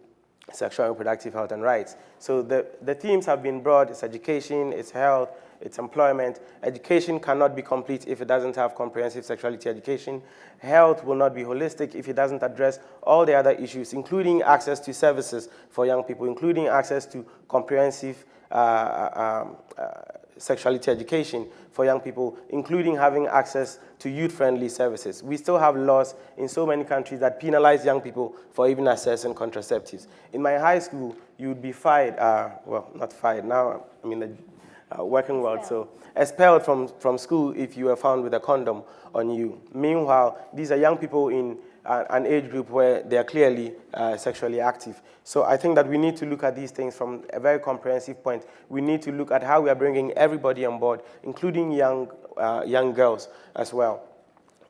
sexual and reproductive health and rights. So the themes have been broad. It's education, it's health, it's employment. Education cannot be complete if it doesn't have comprehensive sexuality education. Health will not be holistic if it doesn't address all the other issues, including access to services for young people, including access to comprehensive sexuality education for young people, including having access to youth-friendly services. We still have laws in so many countries that penalize young people for even accessing contraceptives. In my high school, you would be fired, well, not fired, now I'm in the working world, so expelled from school if you were found with a condom on you. Meanwhile, these are young people in an age group where they are clearly sexually active. So I think that we need to look at these things from a very comprehensive point. We need to look at how we are bringing everybody on board, including young girls as well,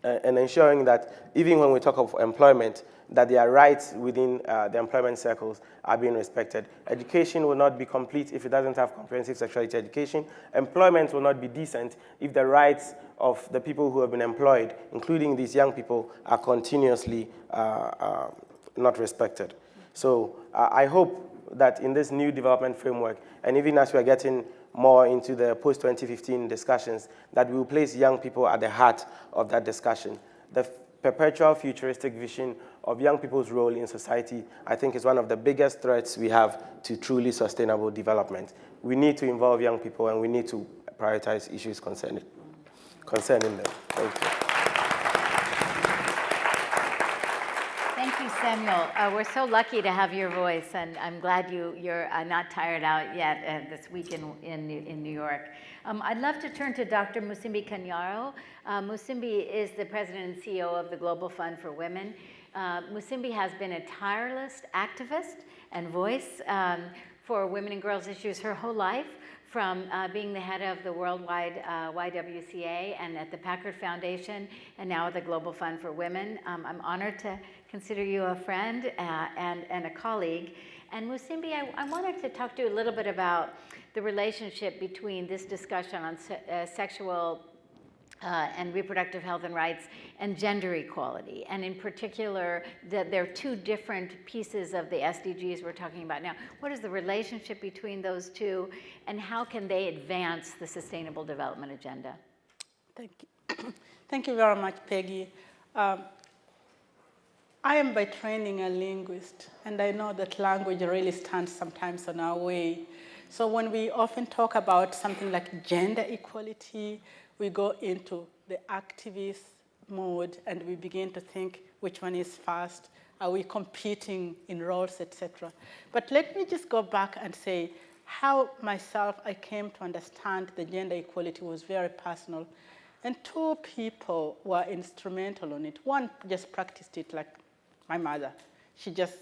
and ensuring that even when we talk of employment, that their rights within the employment circles are being respected. Education will not be complete if it doesn't have comprehensive sexuality education. Employment will not be decent if the rights of the people who have been employed, including these young people, are continuously not respected. So I hope that in this new development framework, and even as we are getting more into the post-2015 discussions, that we will place young people at the heart of that discussion. The perpetual futuristic vision of young people's role in society, I think, is one of the biggest threats we have to truly sustainable development. We need to involve young people, and we need to prioritize issues concerning them. Thank you. Thank you, Samuel. We're so lucky to have your voice, and I'm glad you're not tired out yet this week in New York. I'd love to turn to Dr. Musimbi Kanyaro. Musimbi is the president and CEO of the Global Fund for Women. Musimbi has been a tireless activist and voice for women and girls issues her whole life, from being the head of the worldwide YWCA and at the Packard Foundation, and now at the Global Fund for Women. I'm honored to consider you a friend and a colleague. And Musimbi, I wanted to talk to you a little bit about the relationship between this discussion on sexual and reproductive health and rights and gender equality. And in particular, that there are two different pieces of the SDGs we're talking about now. What is the relationship between those two, and how can they advance the Sustainable Development Agenda? Thank you. Thank you very much, Peggy. I am by training a linguist, and I know that language really stands sometimes on our way. So when we often talk about something like gender equality, we go into the activist mode and we begin to think which one is first, are we competing in roles, etc. But let me just go back and say how myself I came to understand the gender equality was very personal. And two people were instrumental on it. One just practiced it like my mother. She just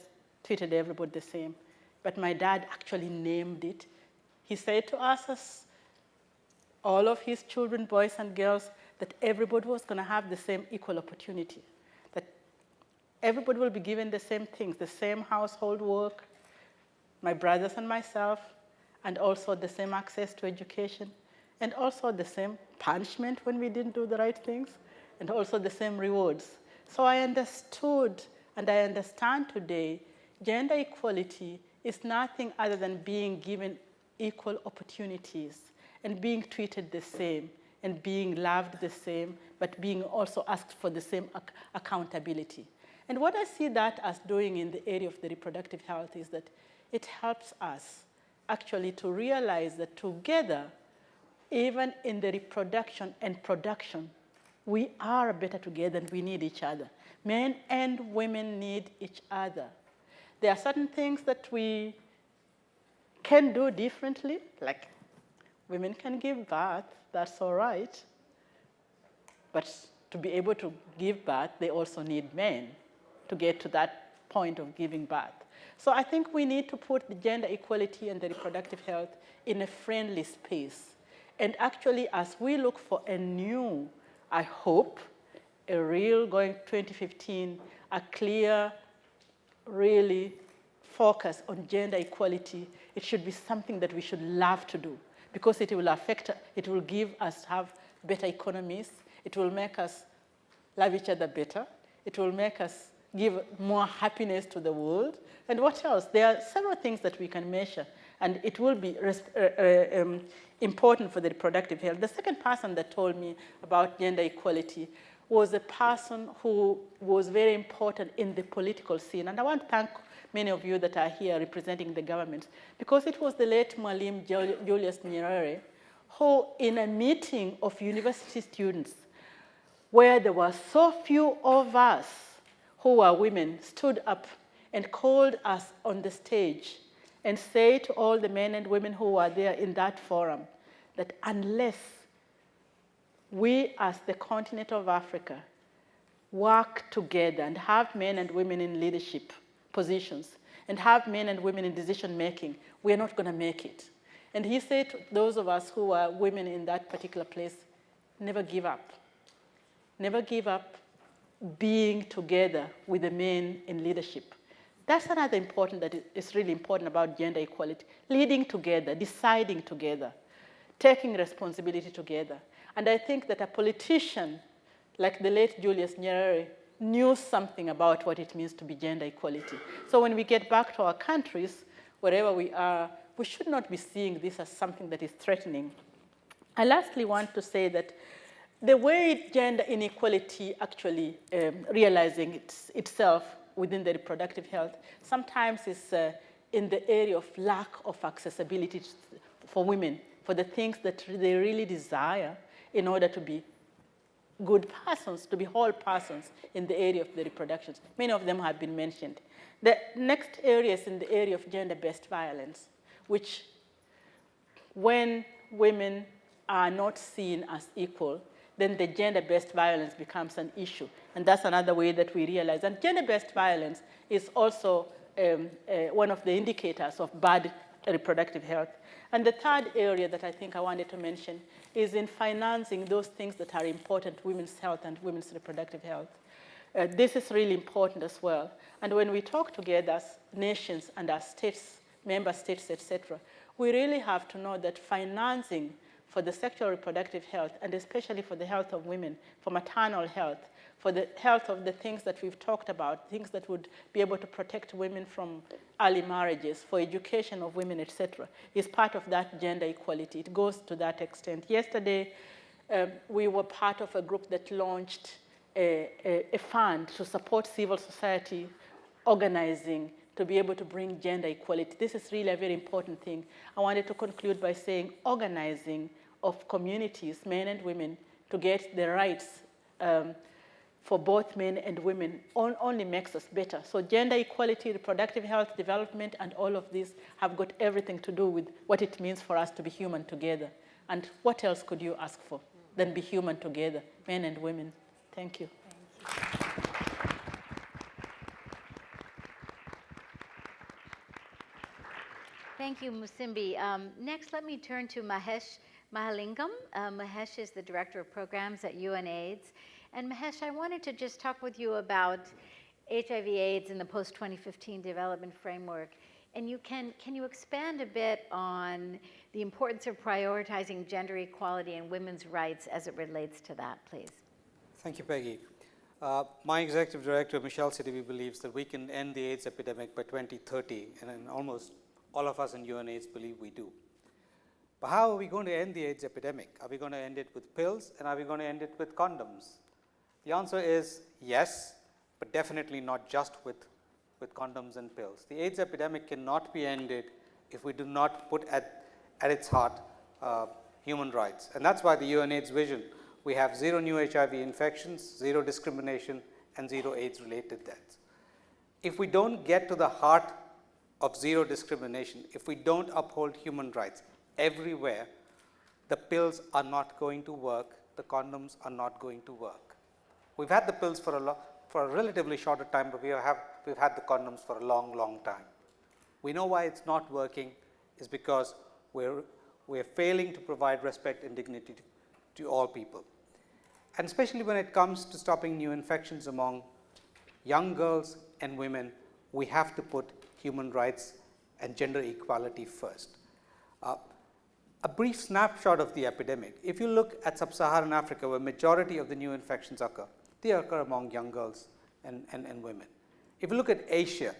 treated everybody the same. but my dad actually named it. He said to us, as all of his children, boys and girls, that everybody was going to have the same equal opportunity, that everybody will be given the same things, the same household work, my brothers and myself, and also the same access to education, and also the same punishment when we didn't do the right things, and also the same rewards. So I understood, and I understand today, gender equality is nothing other than being given equal opportunities and being treated the same and being loved the same, but being also asked for the same accountability. And what I see that as doing in the area of the reproductive health is that it helps us actually to realize that together, even in the reproduction and production, we are better together and we need each other. Men and women need each other. There are certain things that we can do differently, like women can give birth, that's all right. But to be able to give birth, they also need men to get to that point of giving birth. So I think we need to put the gender equality and the reproductive health in a friendly space. And actually, as we look for a new, I hope, a real, going 2015, a clear, really focus on gender equality, it should be something that we should love to do, because it will affect, it will give us have better economies, it will make us love each other better, it will make us give more happiness to the world. And what else? There are several things that we can measure, and it will be important for the reproductive health. The second person that told me about gender equality was a person who was very important in the political scene. And I want to thank many of you that are here representing the government, because it was the late Mwalimu Julius Nyerere who, in a meeting of university students, where there were so few of us who were women, stood up and called us on the stage and said to all the men and women who were there in that forum that unless we as the continent of Africa work together and have men and women in leadership positions and have men and women in decision making, we are not going to make it. And he said to those of us who are women in that particular place, never give up. Never give up being together with the men in leadership. That's another important that is really important about gender equality. Leading together, deciding together, taking responsibility together. And I think that a politician like the late Julius Nyerere knew something about what it means to be gender equality. So when we get back to our countries, wherever we are, we should not be seeing this as something that is threatening. I lastly want to say that the way gender inequality actually realizing itself within the reproductive health sometimes is in the area of lack of accessibility for women, for the things that they really desire in order to be good persons, to be whole persons in the area of the reproductions. Many of them have been mentioned. The next area is in the area of gender-based violence, which when women are not seen as equal, then the gender-based violence becomes an issue. And that's another way that we realize. And gender-based violence is also one of the indicators of bad reproductive health. And the third area that I think I wanted to mention is in financing those things that are important to women's health and women's reproductive health. This is really important as well. And when we talk together as nations and as states, member states, etc., we really have to know that financing for the sexual reproductive health, and especially for the health of women, for maternal health, for the health of the things that we've talked about, things that would be able to protect women from early marriages, for education of women, etc., is part of that gender equality. It goes to that extent. Yesterday, we were part of a group that launched a fund to support civil society organizing to be able to bring gender equality. This is really a very important thing. I wanted to conclude by saying organizing of communities, men and women, to get the rights for both men and women only makes us better. So gender equality, reproductive health, development, and all of these have got everything to do with what it means for us to be human together. And what else could you ask for than be human together, men and women? Thank you. Thank you. Thank you, Musimbi. Next, let me turn to Mahesh Mahalingam. Mahesh is the Director of Programs at UNAIDS. And Mahesh, I wanted to just talk with you about HIV/AIDS and the post-2015 development framework. And can you expand a bit on the importance of prioritizing gender equality and women's rights as it relates to that, please? Thank you, Peggy. My executive director, Michelle Sidibe, believes that we can end the AIDS epidemic by 2030, and almost all of us in UNAIDS believe we do. But how are we going to end the AIDS epidemic? Are we going to end it with pills, and are we going to end it with condoms? The answer is yes, but definitely not just with condoms and pills. The AIDS epidemic cannot be ended if we do not put at its heart human rights. And that's why the UNAIDS vision, we have 0 new HIV infections, 0 discrimination, and 0 AIDS-related deaths. If we don't get to the heart of 0 discrimination, if we don't uphold human rights everywhere, the pills are not going to work, the condoms are not going to work. We've had the pills for a relatively shorter time, but we've had the condoms for a long, long time. We know why it's not working is because we're failing to provide respect and dignity to all people. And especially when it comes to stopping new infections among young girls and women, we have to put human rights and gender equality first. A brief snapshot of the epidemic. If you look at sub-Saharan Africa, where majority of the new infections occur, they occur among young girls and women. If you look at Asia,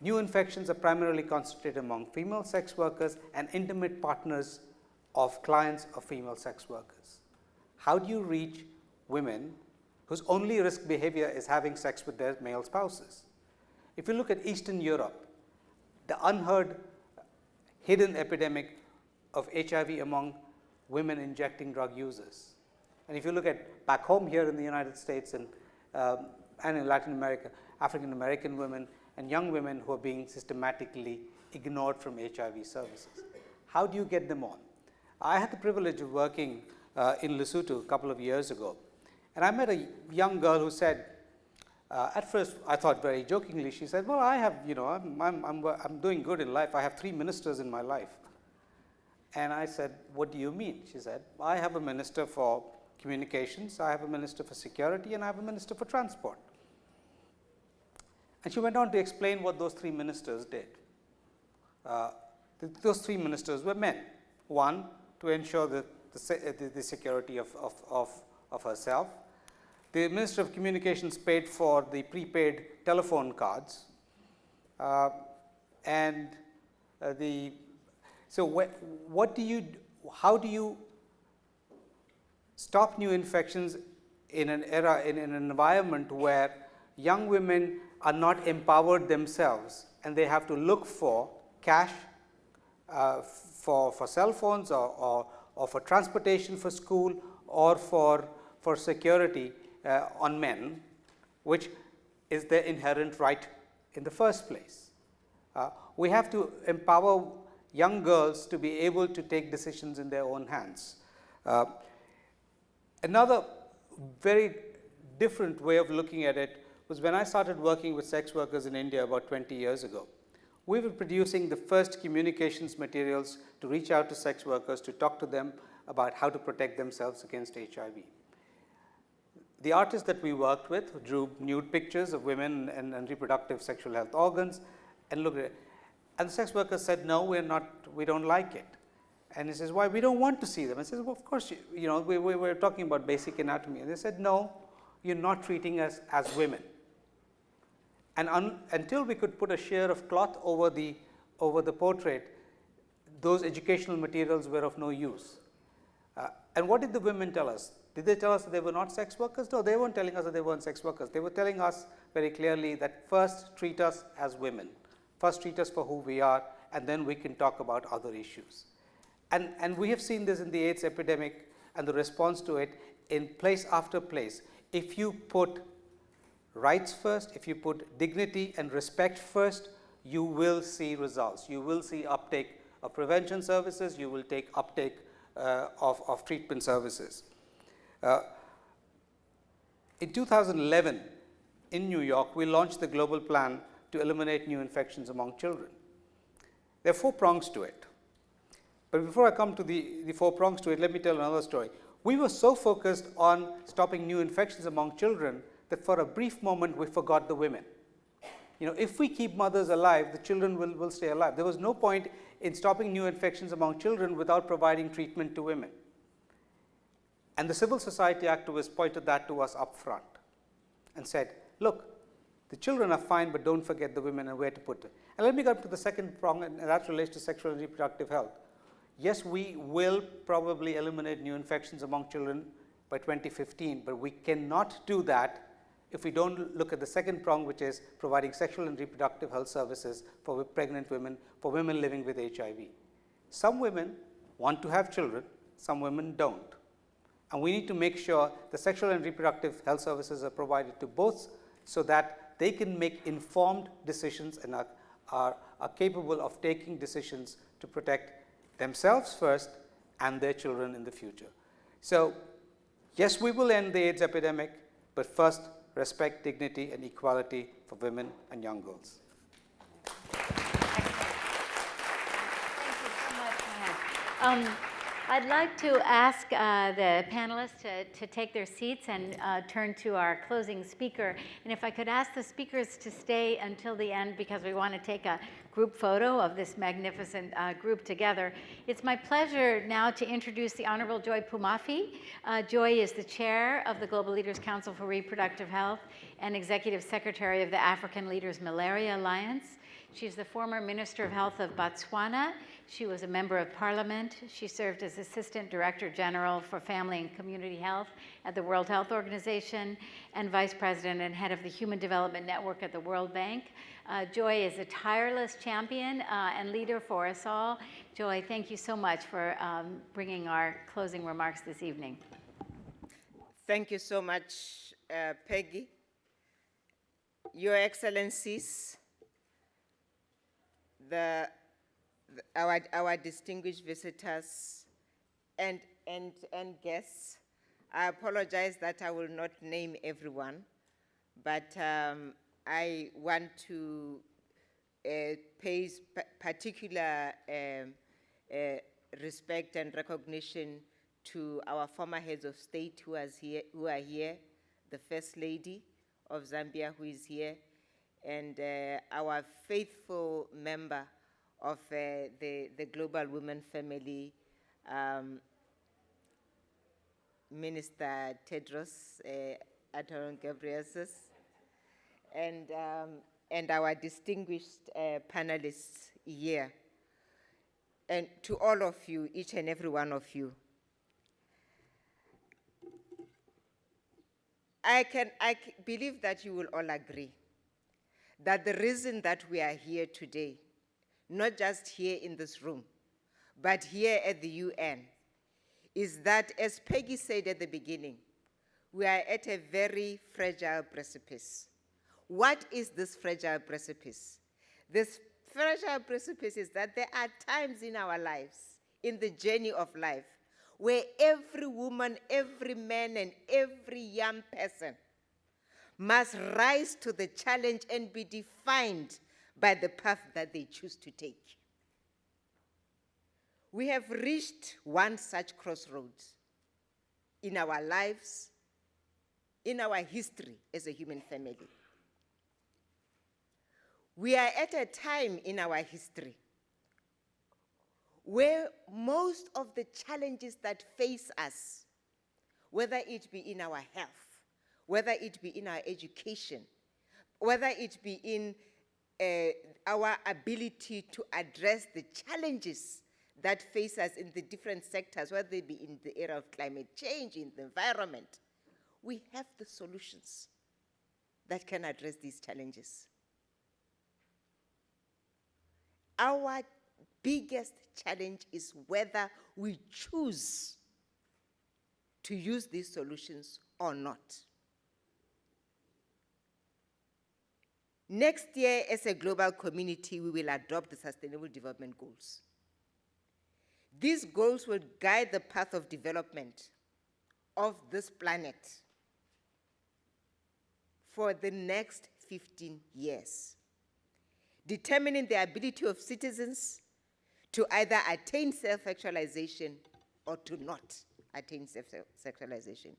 new infections are primarily concentrated among female sex workers and intimate partners of clients of female sex workers. How do you reach women whose only risk behavior is having sex with their male spouses? If you look at Eastern Europe, the unheard hidden epidemic of HIV among women injecting drug users. And if you look at back home here in the United States and in Latin America, African American women and young women who are being systematically ignored from HIV services. How do you get them on? I had the privilege of working in Lesotho a couple of years ago, and I met a young girl who said, at first I thought very jokingly, she said, well, I have, I'm doing good in life. I have 3 ministers in my life. And I said, what do you mean? She said, I have a minister for communications, I have a minister for security, and I have a minister for transport. And she went on to explain what those 3 ministers did. Those 3 ministers were men. One, to ensure the security of herself. The Minister of Communications paid for the prepaid telephone cards. How do you stop new infections in an environment where young women are not empowered themselves and they have to look for cash for cell phones or for transportation for school or for security on men, which is their inherent right in the first place. We have to empower young girls to be able to take decisions in their own hands. Another very different way of looking at it was when I started working with sex workers in India about 20 years ago. We were producing the first communications materials to reach out to sex workers to talk to them about how to protect themselves against HIV. The artists that we worked with drew nude pictures of women and reproductive sexual health organs and looked at it. And the sex workers said, no, we don't like it. And he says, why? We don't want to see them. I says, well, of course, we're talking about basic anatomy. And they said, no, you're not treating us as women. And until we could put a sheer of cloth over the portrait, those educational materials were of no use. And what did the women tell us? Did they tell us that they were not sex workers? No, they weren't telling us that they weren't sex workers. They were telling us very clearly that first treat us as women. First treat us for who we are, and then we can talk about other issues. And we have seen this in the AIDS epidemic and the response to it in place after place. If you put rights first, if you put dignity and respect first, you will see results. You will see uptake of prevention services. You will take uptake of treatment services. In 2011, in New York, we launched the global plan to eliminate new infections among children. There are 4 prongs to it. But before I come to the 4 prongs to it, let me tell another story. We were so focused on stopping new infections among children that for a brief moment we forgot the women. If we keep mothers alive, the children will stay alive. There was no point in stopping new infections among children without providing treatment to women. And the civil society activists pointed that to us up front and said, look, the children are fine, but don't forget the women and where to put them. And let me go to the second prong, and that relates to sexual and reproductive health. Yes, we will probably eliminate new infections among children by 2015, but we cannot do that if we don't look at the second prong, which is providing sexual and reproductive health services for pregnant women, for women living with HIV. Some women want to have children, some women don't. And we need to make sure the sexual and reproductive health services are provided to both so that they can make informed decisions and are capable of taking decisions to protect themselves first and their children in the future. So, yes, we will end the AIDS epidemic, but first, respect, dignity, and equality for women and young girls. Thank you so much, Mahan. I'd like to ask the panelists to take their seats and turn to our closing speaker. And if I could ask the speakers to stay until the end, because we want to take a group photo of this magnificent group together. It's my pleasure now to introduce the Honorable Joy Pumafi. Joy is the chair of the Global Leaders Council for Reproductive Health and executive secretary of the African Leaders Malaria Alliance. She's the former Minister of Health of Botswana. She was a member of Parliament. She served as Assistant Director General for Family and Community Health at the World Health Organization and Vice President and Head of the Human Development Network at the World Bank. Joy is a tireless champion and leader for us all. Joy, thank you so much for bringing our closing remarks this evening. Thank you so much, Peggy. Your Excellencies, our distinguished visitors and guests. I apologize that I will not name everyone, but I want to pay particular respect and recognition to our former heads of state who are here, the First Lady of Zambia who is here, and our faithful member of the Global Women Family, Minister Tedros Adhanom Ghebreyesus, and our distinguished panelists here, and to all of you, each and every one of you. I believe that you will all agree that the reason that we are here today, not just here in this room, but here at the UN, is that, as Peggy said at the beginning, we are at a very fragile precipice. What is this fragile precipice? This fragile precipice is that there are times in our lives, in the journey of life, where every woman, every man, and every young person must rise to the challenge and be defined by the path that they choose to take. We have reached one such crossroads in our lives, in our history as a human family. We are at a time in our history where most of the challenges that face us, whether it be in our health, whether it be in our education, whether it be in our ability to address the challenges that face us in the different sectors, whether it be in the area of climate change, in the environment, we have the solutions that can address these challenges. Our biggest challenge is whether we choose to use these solutions or not. Next year, as a global community, we will adopt the Sustainable Development Goals. These goals will guide the path of development of this planet for the next 15 years, determining the ability of citizens to either attain self-actualization or to not attain self-actualization.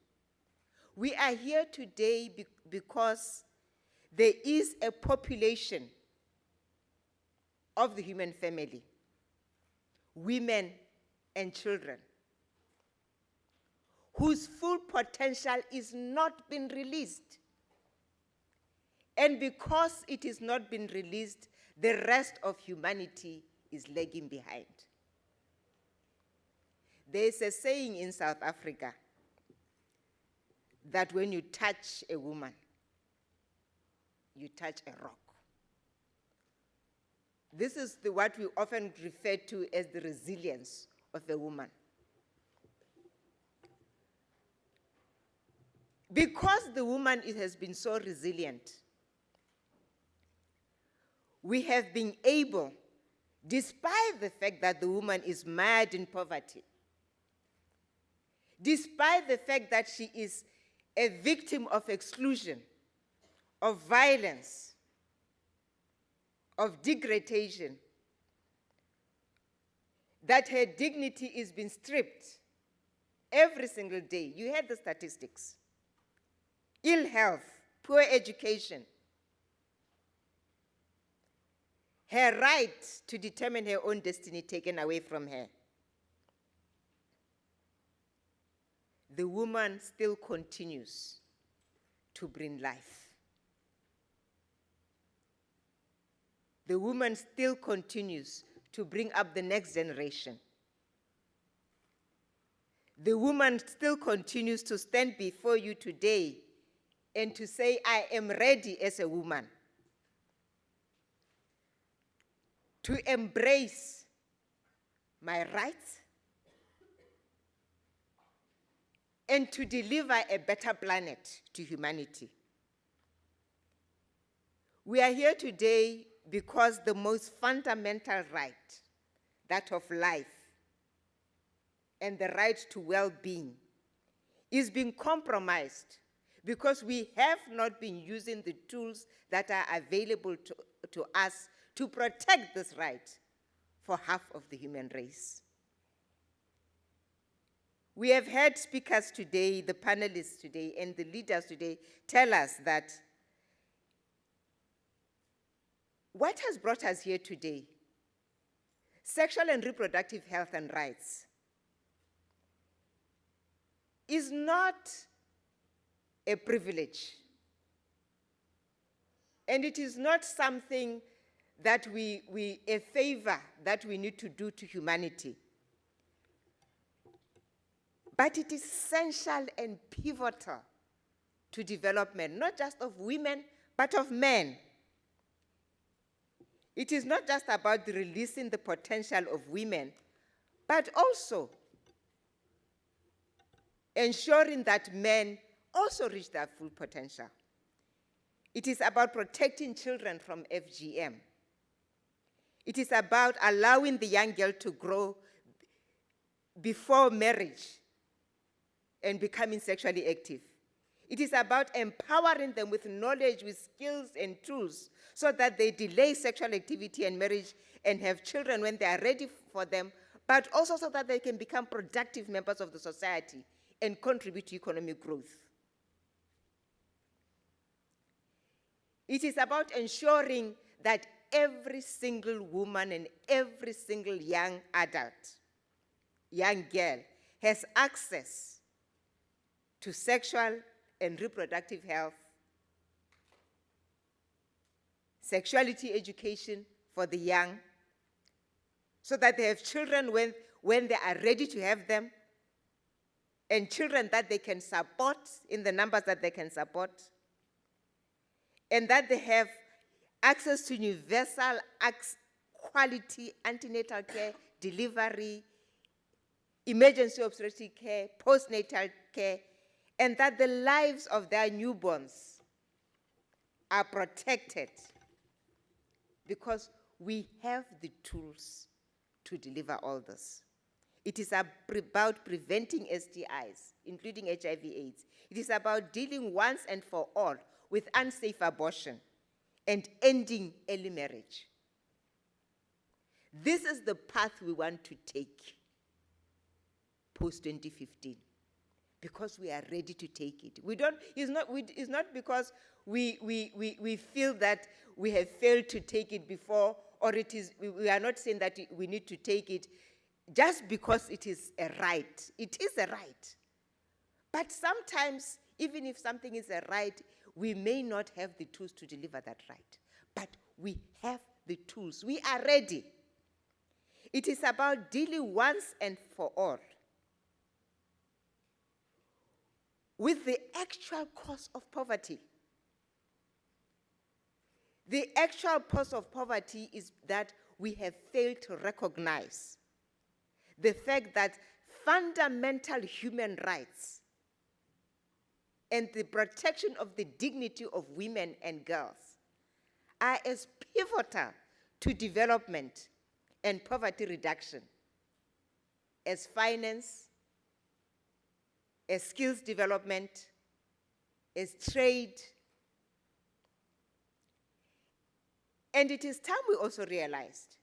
We are here today because there is a population of the human family, women and children, whose full potential is not been released. And because it is not been released, the rest of humanity is lagging behind. There's a saying in South Africa that when you touch a woman, you touch a rock. This is what we often refer to as the resilience of a woman. Because the woman has been so resilient, we have been able, despite the fact that the woman is mired in poverty, despite the fact that she is a victim of exclusion, of violence, of degradation, that her dignity is being stripped every single day. You heard the statistics. Ill health, poor education, her right to determine her own destiny taken away from her. The woman still continues to bring life. The woman still continues to bring up the next generation. The woman still continues to stand before you today and to say, I am ready as a woman to embrace my rights and to deliver a better planet to humanity. We are here today because the most fundamental right, that of life and the right to well-being, is being compromised because we have not been using the tools that are available to us to protect this right for half of the human race. We have heard speakers today, the panelists today, and the leaders today tell us that what has brought us here today, sexual and reproductive health and rights, is not a privilege. And it is not something that a favor that we need to do to humanity. But it is essential and pivotal to development, not just of women, but of men. It is not just about releasing the potential of women, but also ensuring that men also reach their full potential. It is about protecting children from FGM. It is about allowing the young girl to grow before marriage and becoming sexually active. It is about empowering them with knowledge, with skills and tools so that they delay sexual activity and marriage and have children when they are ready for them, but also so that they can become productive members of the society and contribute to economic growth. It is about ensuring that every single woman and every single young adult, young girl, has access to sexual and reproductive health, sexuality education for the young, so that they have children when they are ready to have them, and children that they can support in the numbers that they can support, and that they have access to universal quality antenatal care, delivery, emergency obstetric care, postnatal care, and that the lives of their newborns are protected because we have the tools to deliver all this. It is about preventing STIs, including HIV/AIDS. It is about dealing once and for all with unsafe abortion and ending early marriage. This is the path we want to take post-2015, because we are ready to take it. It's not because we feel that we have failed to take it before, or we are not saying that we need to take it just because it is a right. It is a right. But sometimes, even if something is a right, we may not have the tools to deliver that right. But we have the tools. We are ready. It is about dealing once and for all with the actual cause of poverty. The actual cause of poverty is that we have failed to recognize the fact that fundamental human rights and the protection of the dignity of women and girls are as pivotal to development and poverty reduction as finance, as skills development, as trade. And it is time we also realized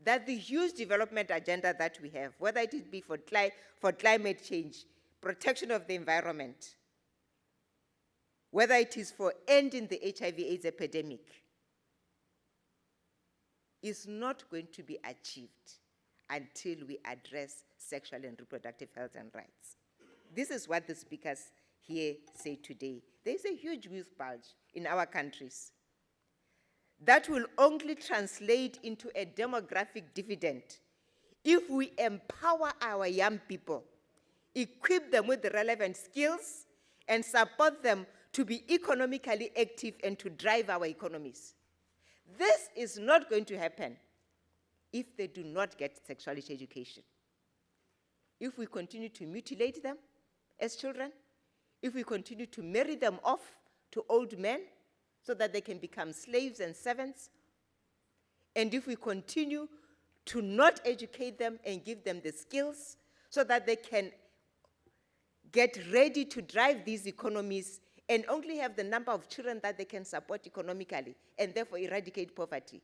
that the huge development agenda that we have, whether it be for climate change, protection of the environment, whether it is for ending the HIV/AIDS epidemic, is not going to be achieved until we address sexual and reproductive health and rights. This is what the speakers here say today. There is a huge youth bulge in our countries that will only translate into a demographic dividend if we empower our young people, equip them with the relevant skills, and support them to be economically active and to drive our economies. This is not going to happen if they do not get sexuality education. If we continue to mutilate them as children, if we continue to marry them off to old men so that they can become slaves and servants, and if we continue to not educate them and give them the skills so that they can get ready to drive these economies and only have the number of children that they can support economically and therefore eradicate poverty,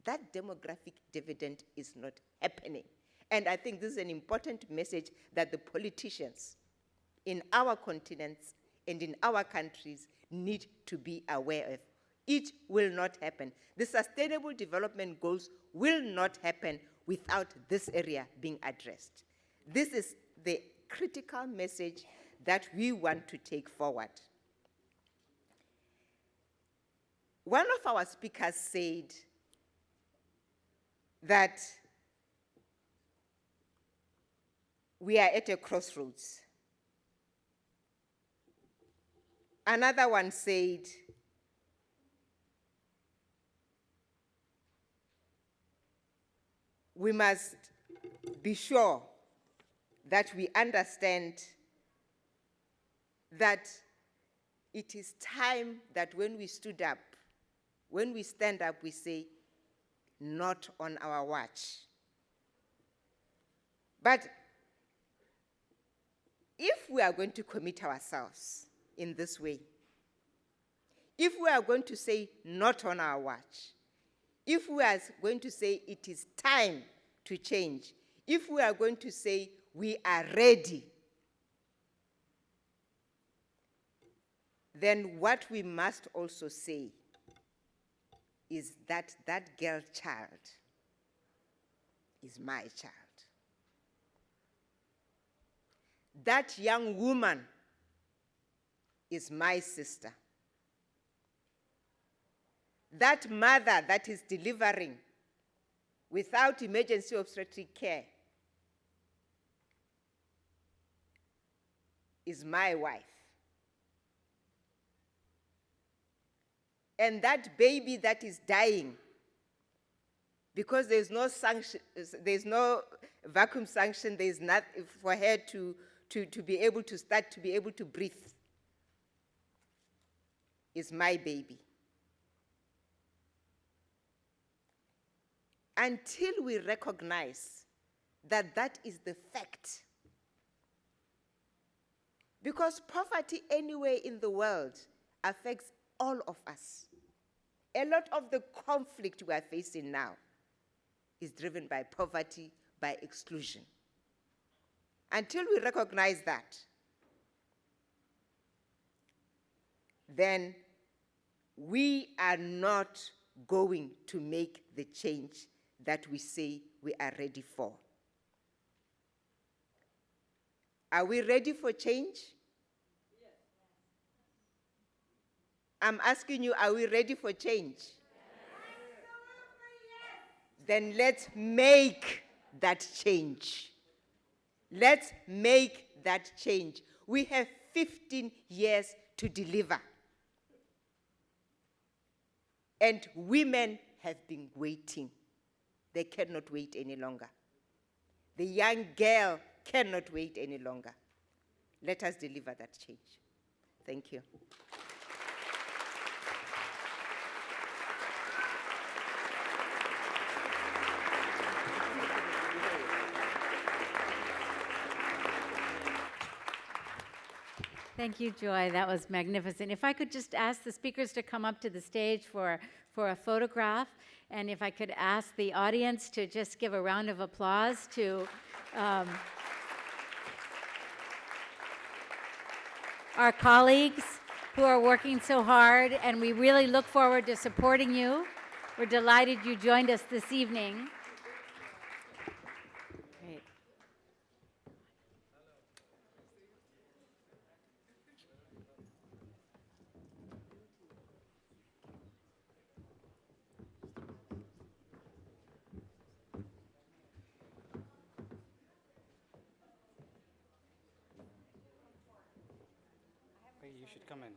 that demographic dividend is not happening. And I think this is an important message that the politicians in our continents and in our countries need to be aware of. It will not happen. The Sustainable Development Goals will not happen without this area being addressed. This is the critical message that we want to take forward. One of our speakers said that we are at a crossroads. Another one said, we must be sure that we understand that it is time that when we stand up, we say, not on our watch. But if we are going to commit ourselves in this way, if we are going to say not on our watch, if we are going to say it is time to change, if we are going to say we are ready, then what we must also say is that that girl child is my child. That young woman is my sister. That mother that is delivering without emergency obstetric care is my wife. And that baby that is dying because there's no sanction, there's no vacuum sanction, there's not for her to be able to start to be able to breathe, is my baby. Until we recognize that that is the fact, because poverty anywhere in the world affects all of us. A lot of the conflict we are facing now is driven by poverty, by exclusion. Until we recognize that, then we are not going to make the change that we say we are ready for. Are we ready for change? Yes. I'm asking you, are we ready for change? Yes. Then let's make that change. Let's make that change. We have 15 years to deliver. And women have been waiting. They cannot wait any longer. The young girl cannot wait any longer. Let us deliver that change. Thank you. Thank you, Joy. That was magnificent. If I could just ask the speakers to come up to the stage for a photograph, and if I could ask the audience to just give a round of applause to our colleagues who are working so hard, and we really look forward to supporting you. We're delighted you joined us this evening. Great. You should come in.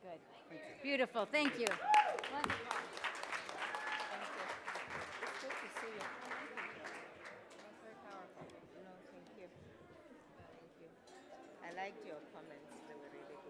Good. Beautiful. Thank you. Wonderful. It's good to see you. That's very powerful. No, thank you. Thank you. I liked your comment.